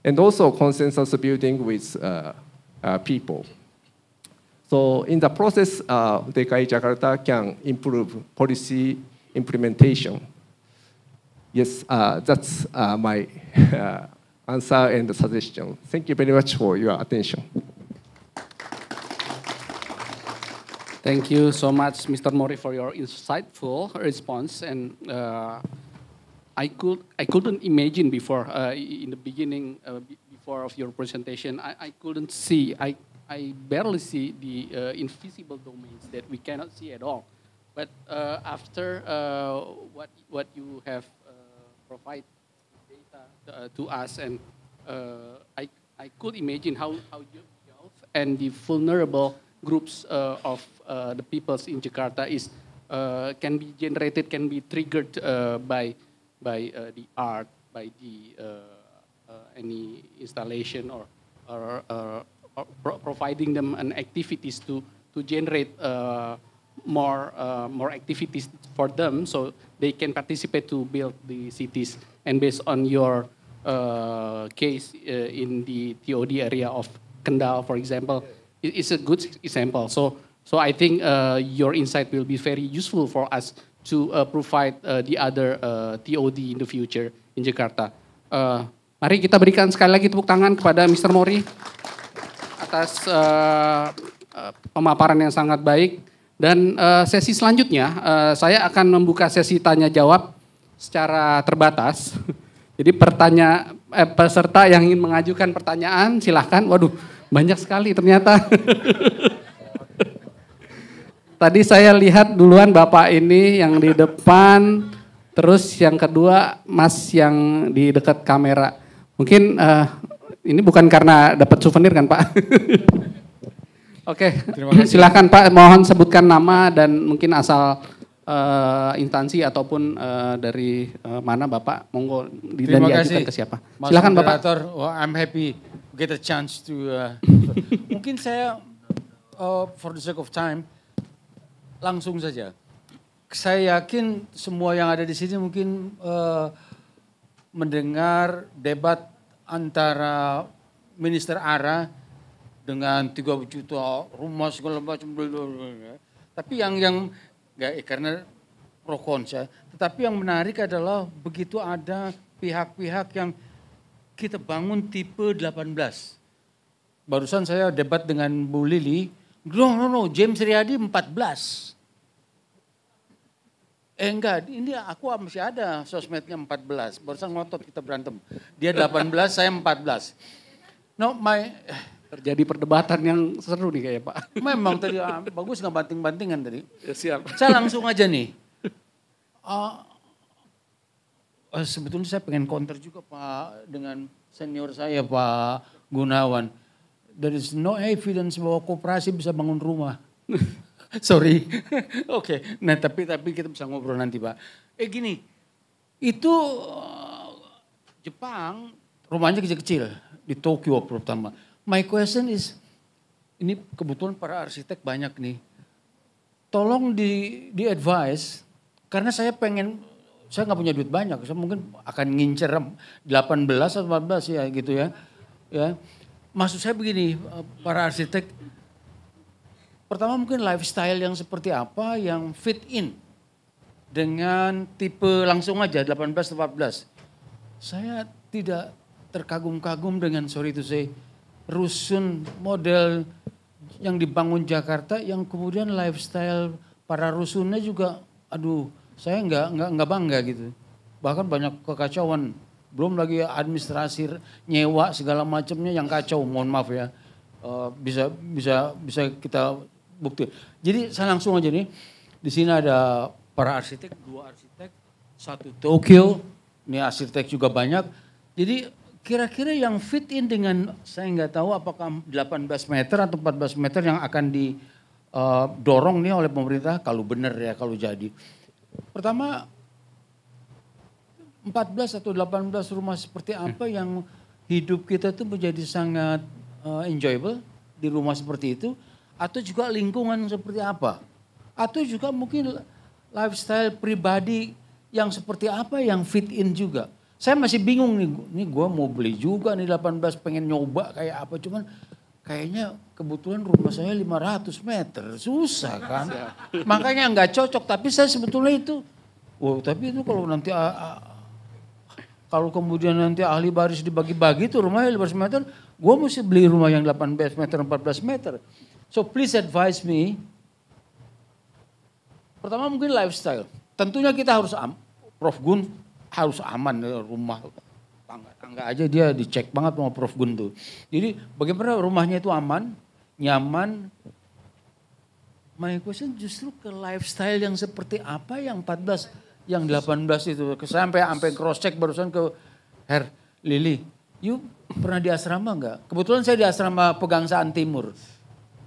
And also consensus building with people. So in the process, DKI Jakarta can improve policy implementation. Yes, that's my answer and suggestion. Thank you very much for your attention. Thank you so much, Mr. Mori, for your insightful response. And I couldn't imagine before, in the beginning, before of your presentation, I couldn't see, I barely see the invisible domains that we cannot see at all. But after what you have provided data to us, and I could imagine how youth and the vulnerable groups of the peoples in Jakarta can be generated, can be triggered by the art, by the any installation or providing them an activities to generate more activities for them, so they can participate to build the cities. And based on your case in the TOD area of Kendal, for example, it's a good example. So I think your insight will be very useful for us to provide the other TOD in the future in Jakarta. Mari kita berikan sekali lagi tepuk tangan kepada Mr. Mori atas pemaparan yang sangat baik. Dan sesi selanjutnya saya akan membuka sesi tanya jawab secara terbatas. Jadi peserta yang ingin mengajukan pertanyaan silahkan. Waduh, banyak sekali ternyata. Tadi saya lihat duluan Bapak ini yang di depan, terus yang kedua Mas yang di dekat kamera. Mungkin ini bukan karena dapat souvenir kan Pak? Oke, silakan Pak, mohon sebutkan nama dan mungkin asal instansi ataupun dari mana Bapak, monggo dan diajukan ke siapa. Silakan Bapak. Well, I'm happy get a chance to. Mungkin saya for the sake of time langsung saja. Saya yakin semua yang ada di sini mungkin mendengar debat antara Minister Ara dengan 30 juta rumah segala macam. Tapi yang enggak karena pro kontra. Tetapi yang menarik adalah begitu ada pihak-pihak yang kita bangun tipe 18. Barusan saya debat dengan Bu Lili, no, James Riyadi 14. Enggak, ini aku masih ada sosmednya 14. Barusan ngotot kita berantem. Dia 18, saya 14. No, terjadi perdebatan yang seru nih kayak Pak. Memang tadi bagus nggak banting-bantingan tadi. Ya, siap. Saya langsung aja nih. Sebetulnya saya pengen counter juga Pak dengan senior saya Pak Gunawan. There is no evidence bahwa koperasi bisa bangun rumah. Sorry. Oke. Nah tapi kita bisa ngobrol nanti Pak. Gini, itu Jepang rumahnya kecil-kecil di Tokyo pertama. My question is, ini kebetulan para arsitek banyak nih. Tolong di advice, karena saya nggak punya duit banyak. Saya mungkin akan ngincer 18 atau 14 ya gitu ya. Maksud saya begini, para arsitek. Pertama mungkin lifestyle yang seperti apa yang fit in dengan tipe langsung aja 18 atau 14. Saya tidak terkagum-kagum dengan sorry to say, rusun model yang dibangun Jakarta yang kemudian lifestyle para rusunnya juga aduh saya nggak bangga gitu. Bahkan banyak kekacauan, belum lagi administrasi nyewa segala macamnya yang kacau, mohon maaf ya. Bisa kita bukti. Jadi saya langsung aja nih, di sini ada para arsitek, 2 arsitek, 1 Tokyo, ini arsitek juga banyak. Jadi kira-kira yang fit in dengan, saya nggak tahu apakah 18 meter atau 14 meter yang akan didorong nih oleh pemerintah, kalau benar ya, kalau jadi. Pertama, 14 atau 18 rumah seperti apa yang hidup kita tuh menjadi sangat enjoyable di rumah seperti itu, atau juga lingkungan seperti apa, atau juga mungkin lifestyle pribadi yang seperti apa yang fit in juga. Saya masih bingung nih gue mau beli juga nih 18 pengen nyoba kayak apa, cuman kayaknya kebetulan rumah saya 500 meter, susah kan. Makanya nggak cocok, tapi saya sebetulnya itu, tapi itu kalau nanti, kalau kemudian nanti ahli baris dibagi-bagi tuh rumahnya 500 meter, gue mesti beli rumah yang 18 meter, 14 meter. So please advise me, pertama mungkin lifestyle. Tentunya kita harus, Prof Gun, harus aman rumah tangga aja dia dicek banget sama Prof Gun tuh. Jadi bagaimana rumahnya itu aman, nyaman. My question justru ke lifestyle yang seperti apa yang 14, yang 18 itu. Sampai cross check barusan ke Her Lili. You pernah di asrama enggak? Kebetulan saya di asrama Pegangsaan Timur.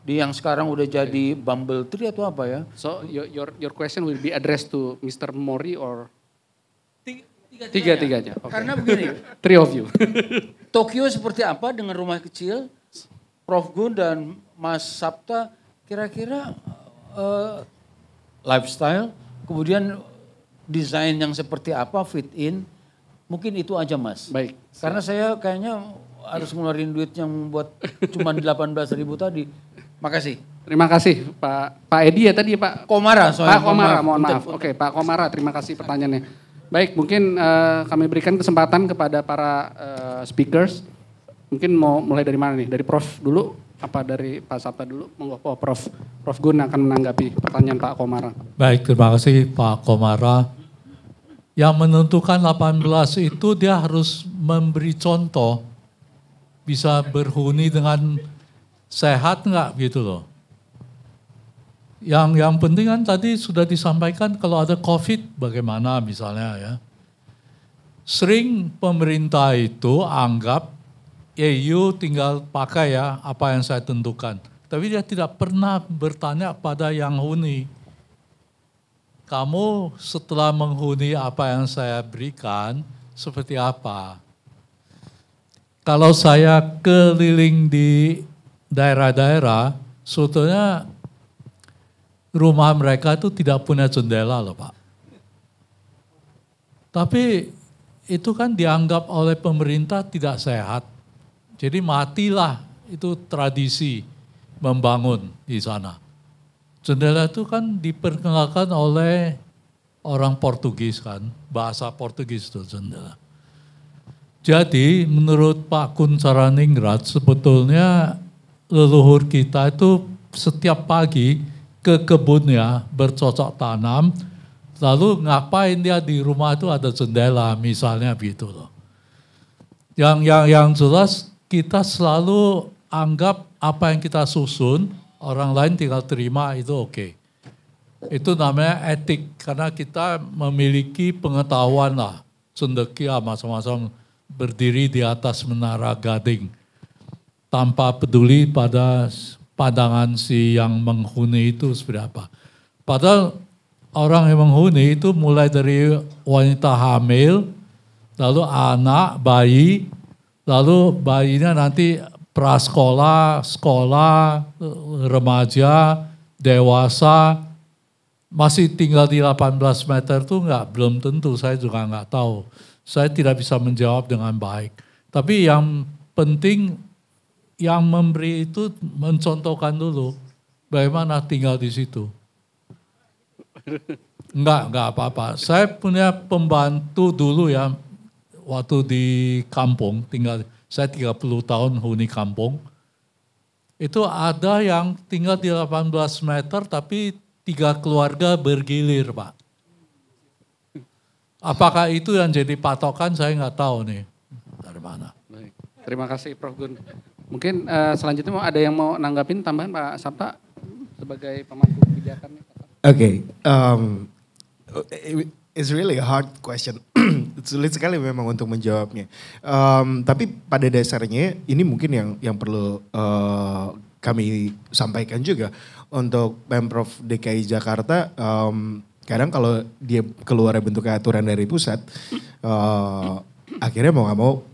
Di yang sekarang udah jadi Bumble Tree atau apa ya? So your question will be addressed to Mr. Mori or Tiga-tiganya. Okay. Karena begini, Three of you. Tokyo seperti apa dengan rumah kecil? Prof Gun dan Mas Sapta kira-kira lifestyle, kemudian desain yang seperti apa, fit in, mungkin itu aja Mas. Baik. Karena saya kayaknya harus ngeluarin duit yang buat cuma 18.000 tadi. Makasih. Terima kasih Pak Edi ya tadi Pak. Komara, Pak Komara, mohon maaf. Oke, Pak Komara, terima kasih pertanyaannya. Baik, mungkin kami berikan kesempatan kepada para speakers. Mungkin mau mulai dari mana nih? Dari Prof dulu, apa dari Pak Sapta dulu? Monggo, Prof Gun akan menanggapi pertanyaan Pak Komara. Baik, terima kasih Pak Komara. Yang menentukan 18 itu dia harus memberi contoh, bisa berhuni dengan sehat nggak gitu loh. Yang penting kan tadi sudah disampaikan kalau ada COVID bagaimana misalnya ya. Sering pemerintah itu anggap you tinggal pakai ya apa yang saya tentukan. Tapi dia tidak pernah bertanya pada yang huni. Kamu setelah menghuni apa yang saya berikan seperti apa? Kalau saya keliling di daerah-daerah, sebetulnya rumah mereka itu tidak punya jendela loh Pak. Tapi itu kan dianggap oleh pemerintah tidak sehat. Jadi matilah itu tradisi membangun di sana. Jendela itu kan diperkenalkan oleh orang Portugis kan, bahasa Portugis itu jendela. Jadi menurut Pak Kuncharaningrat sebetulnya leluhur kita itu setiap pagi ke kebunnya bercocok tanam, lalu ngapain dia di rumah itu ada jendela misalnya gitu loh. Yang jelas kita selalu anggap apa yang kita susun, orang lain tinggal terima itu oke. Itu namanya etik, karena kita memiliki pengetahuan lah. Cendekia macam-macam berdiri di atas menara gading. Tanpa peduli pada pandangan si yang menghuni itu seperti apa. Padahal orang yang menghuni itu mulai dari wanita hamil, lalu anak, bayi, lalu bayinya nanti prasekolah, sekolah, remaja, dewasa, masih tinggal di 18 meter tuh belum tentu, saya juga nggak tahu. Saya tidak bisa menjawab dengan baik. Tapi yang penting yang memberi itu mencontohkan dulu bagaimana tinggal di situ. Enggak apa-apa. Saya punya pembantu dulu ya, waktu di kampung, saya 30 tahun huni kampung. Itu ada yang tinggal di 18 meter tapi 3 keluarga bergilir Pak. Apakah itu yang jadi patokan saya nggak tahu nih dari mana. Baik. Terima kasih Prof Gun. Mungkin selanjutnya ada yang mau nanggapin tambahan Pak Sapta sebagai pemangku kebijakan. Okay, it's really a hard question. Sulit sekali memang untuk menjawabnya. Tapi pada dasarnya ini mungkin yang perlu kami sampaikan juga untuk Pemprov DKI Jakarta. Kadang kalau dia keluar bentuknya aturan dari pusat, akhirnya mau nggak mau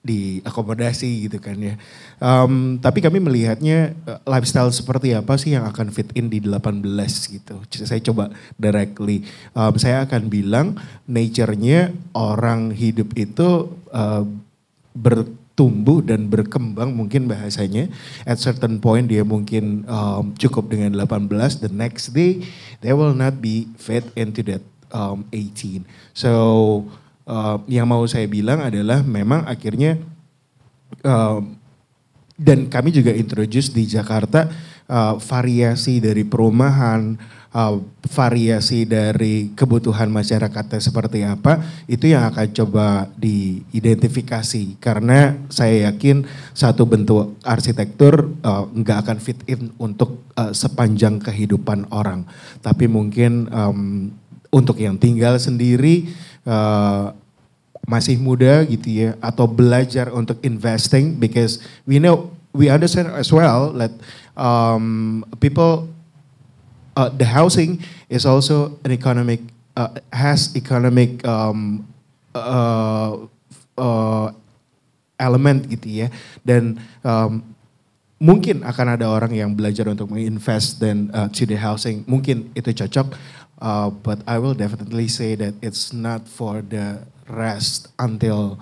diakomodasi gitu kan ya. Tapi kami melihatnya lifestyle seperti apa sih yang akan fit in di 18 gitu. Saya coba directly. Saya akan bilang nature-nya orang hidup itu bertumbuh dan berkembang mungkin bahasanya. At certain point dia mungkin cukup dengan 18. The next day they will not be fit into that 18. So yang mau saya bilang adalah memang akhirnya dan kami juga introduce di Jakarta variasi dari perumahan, variasi dari kebutuhan masyarakatnya seperti apa, itu yang akan coba diidentifikasi. Karena saya yakin satu bentuk arsitektur nggak akan fit in untuk sepanjang kehidupan orang. Tapi mungkin untuk yang tinggal sendiri, masih muda gitu ya, atau belajar untuk investing, because we understand as well that people, the housing is also an economic has economic element gitu ya, dan mungkin akan ada orang yang belajar untuk menginvest dan student housing, mungkin itu cocok, but I will definitely say that it's not for the rest until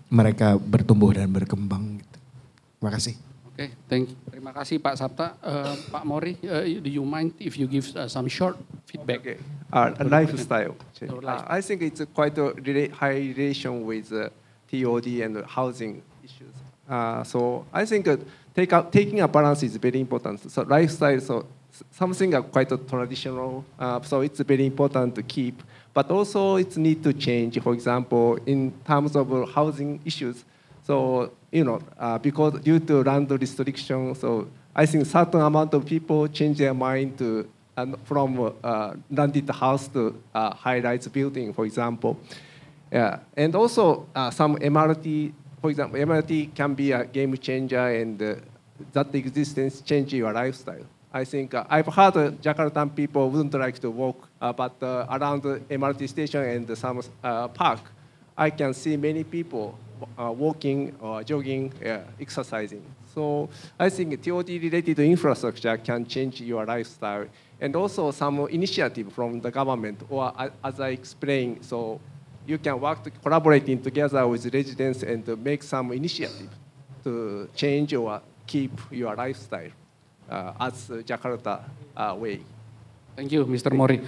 mereka bertumbuh dan berkembang. Gitu. Terima kasih. Oke, terima kasih Pak Sapta. Pak Mori, do you mind if you give some short feedback? Okay. Lifestyle. I think it's quite a high relation with TOD and housing issues. So I think taking a balance is very important. So lifestyle, so something quite traditional. So it's very important to keep, but also it's need to change. For example, in terms of housing issues. So, because due to land restriction, so I think certain amount of people change their mind to from landed house to high-rise building, for example. Yeah, and also some MRT, for example, MRT can be a game changer, and that existence change your lifestyle. I think I've heard Jakartan people wouldn't like to walk, but around the MRT station and some park, I can see many people walking or jogging, exercising. So I think TOD-related infrastructure can change your lifestyle. And also some initiative from the government, or as I explained, so you can collaborating together with residents and make some initiative to change or keep your lifestyle as Jakarta way. Thank you, Mr. Mori.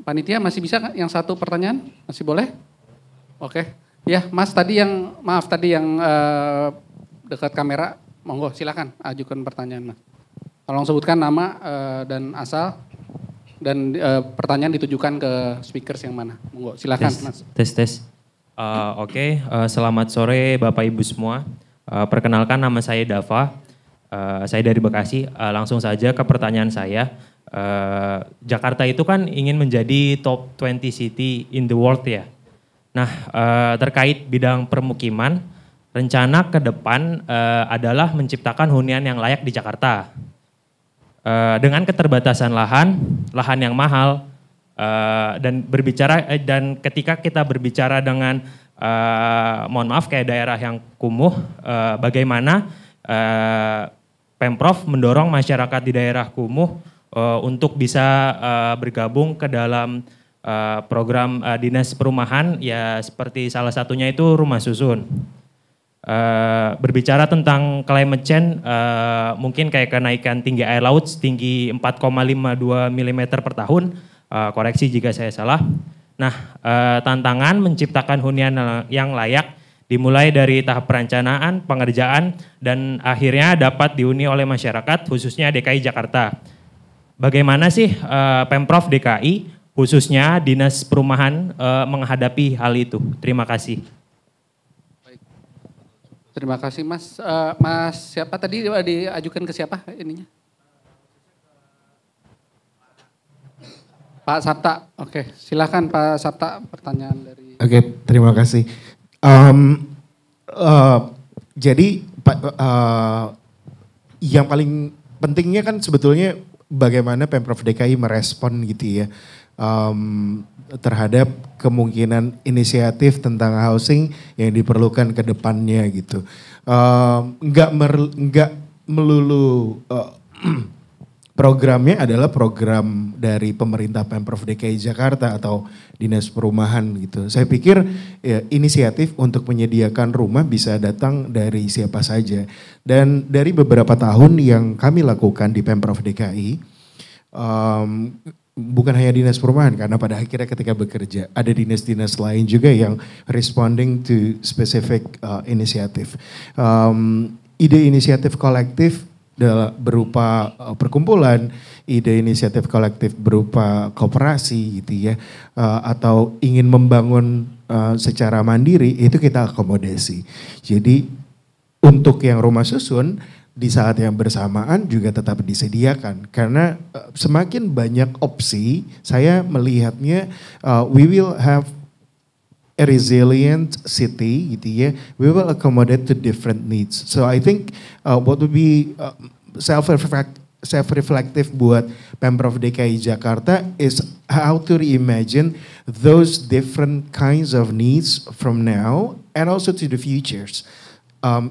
Panitia masih bisa yang satu pertanyaan? Masih boleh? Oke. Ya, Mas tadi yang dekat kamera, monggo silakan ajukan pertanyaan, Mas. Tolong sebutkan nama dan asal, dan pertanyaan ditujukan ke speakers yang mana. Monggo silakan, Mas. Tes. Oke, selamat sore Bapak Ibu semua. Perkenalkan, nama saya Dava. Saya dari Bekasi. Langsung saja ke pertanyaan saya. Jakarta itu kan ingin menjadi top 20 city in the world ya. Nah, terkait bidang permukiman, rencana ke depan adalah menciptakan hunian yang layak di Jakarta. Dengan keterbatasan lahan yang mahal, dan ketika kita berbicara dengan, mohon maaf, kayak daerah yang kumuh, bagaimana Pemprov mendorong masyarakat di daerah kumuh untuk bisa bergabung ke dalam program dinas perumahan, ya seperti salah satunya itu rumah susun. Berbicara tentang climate change, mungkin kayak kenaikan tinggi air laut setinggi 4,52 mm per tahun, koreksi jika saya salah. Nah, tantangan menciptakan hunian yang layak dimulai dari tahap perencanaan, pengerjaan, dan akhirnya dapat dihuni oleh masyarakat, khususnya DKI Jakarta. Bagaimana sih Pemprov DKI, khususnya Dinas Perumahan menghadapi hal itu? Terima kasih. Baik. Terima kasih, Mas. Mas siapa tadi diajukan ke siapa ininya? Pak Sapta. Oke, silakan Pak Sapta, pertanyaan dari. Oke, terima kasih. Jadi yang paling pentingnya kan sebetulnya bagaimana Pemprov DKI merespon gitu ya. Terhadap kemungkinan inisiatif tentang housing yang diperlukan ke depannya gitu. Enggak melulu programnya adalah program dari pemerintah Pemprov DKI Jakarta atau Dinas Perumahan gitu. Saya pikir ya, inisiatif untuk menyediakan rumah bisa datang dari siapa saja. Dan dari beberapa tahun yang kami lakukan di Pemprov DKI, bukan hanya Dinas Perumahan, karena pada akhirnya ketika bekerja ada dinas-dinas lain juga yang responding to specific inisiatif. Ide inisiatif kolektif berupa perkumpulan, ide inisiatif kolektif berupa koperasi gitu ya, atau ingin membangun secara mandiri, itu kita akomodasi. Jadi untuk yang rumah susun, di saat yang bersamaan juga tetap disediakan, karena semakin banyak opsi, saya melihatnya we will have a resilient city gitu ya, we will accommodate to different needs. So I think what would be self-reflective buat Pemprov DKI Jakarta is how to reimagine those different kinds of needs from now and also to the futures.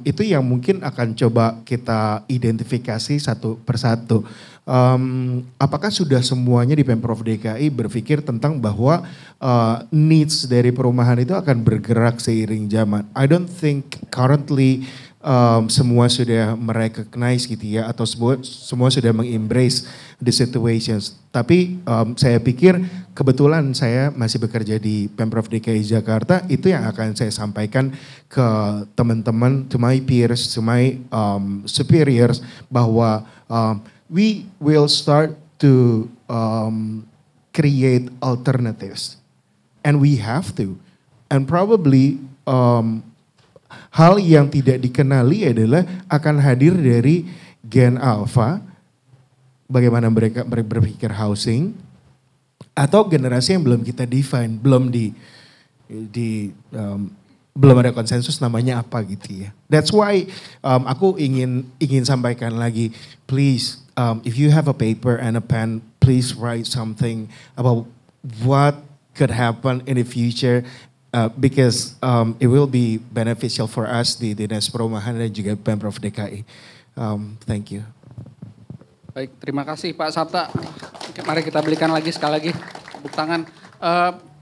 Itu yang mungkin akan coba kita identifikasi satu persatu. Apakah sudah semuanya di Pemprov DKI berpikir tentang bahwa needs dari perumahan itu akan bergerak seiring zaman? I don't think currently semua sudah merecognize gitu ya, atau semua sudah mengembrace the situations. Tapi saya pikir kebetulan saya masih bekerja di Pemprov DKI Jakarta, itu yang akan saya sampaikan ke teman-teman, to my peers, to my superiors, bahwa we will start to create alternatives. And we have to. And probably hal yang tidak dikenali adalah akan hadir dari Gen Alpha, bagaimana mereka berpikir housing, atau generasi yang belum kita define, belum belum ada konsensus namanya apa gitu ya. That's why aku ingin sampaikan lagi, please if you have a paper and a pen, please write something about what could happen in the future. Because it will be beneficial for us di Dinas Perumahan dan juga Pemprov DKI. Thank you. Baik, terima kasih Pak Sabta. Mari kita berikan lagi sekali lagi tepuk tangan.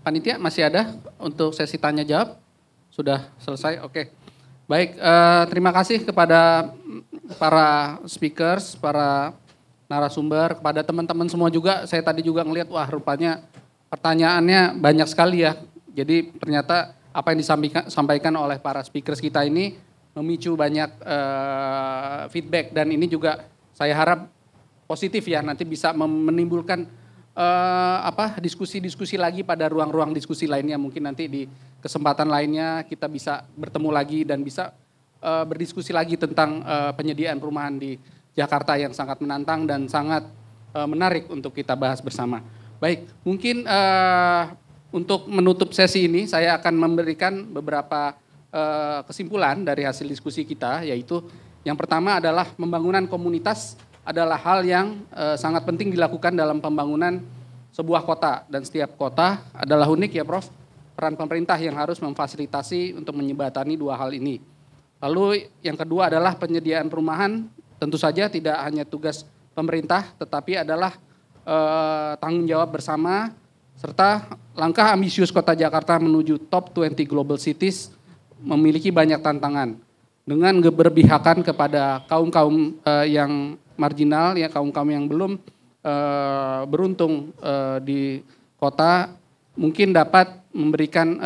Panitia masih ada untuk sesi tanya jawab? Sudah selesai? Oke. Baik, terima kasih kepada para speakers, para narasumber, kepada teman-teman semua juga. Saya tadi juga ngelihat, wah rupanya pertanyaannya banyak sekali ya. Jadi ternyata apa yang disampaikan oleh para speakers kita ini memicu banyak feedback, dan ini juga saya harap positif ya, nanti bisa menimbulkan diskusi-diskusi lagi pada ruang-ruang diskusi lainnya. Mungkin nanti di kesempatan lainnya kita bisa bertemu lagi dan bisa berdiskusi lagi tentang penyediaan perumahan di Jakarta yang sangat menantang dan sangat menarik untuk kita bahas bersama. Baik, mungkin untuk menutup sesi ini, saya akan memberikan beberapa kesimpulan dari hasil diskusi kita, yaitu yang pertama adalah pembangunan komunitas adalah hal yang sangat penting dilakukan dalam pembangunan sebuah kota, dan setiap kota adalah unik ya Prof. Peran pemerintah yang harus memfasilitasi untuk menjembatani dua hal ini. Lalu yang kedua adalah penyediaan perumahan, tentu saja tidak hanya tugas pemerintah, tetapi adalah tanggung jawab bersama, serta langkah ambisius Kota Jakarta menuju top 20 global cities memiliki banyak tantangan. Dengan keberpihakan kepada kaum-kaum yang marginal, ya kaum-kaum yang belum beruntung di kota, mungkin dapat memberikan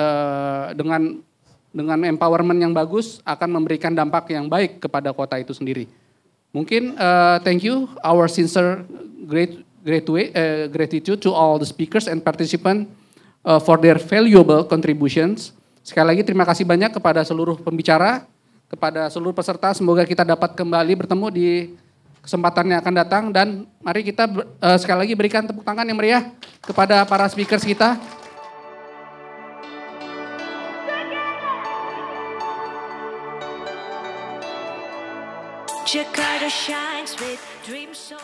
dengan empowerment yang bagus akan memberikan dampak yang baik kepada kota itu sendiri. Mungkin thank you, our sincere gratitude to all the speakers and participants for their valuable contributions. Sekali lagi terima kasih banyak kepada seluruh pembicara, kepada seluruh peserta. Semoga kita dapat kembali bertemu di kesempatan yang akan datang, dan mari kita sekali lagi berikan tepuk tangan yang meriah kepada para speakers kita. Jakarta shines with dreams so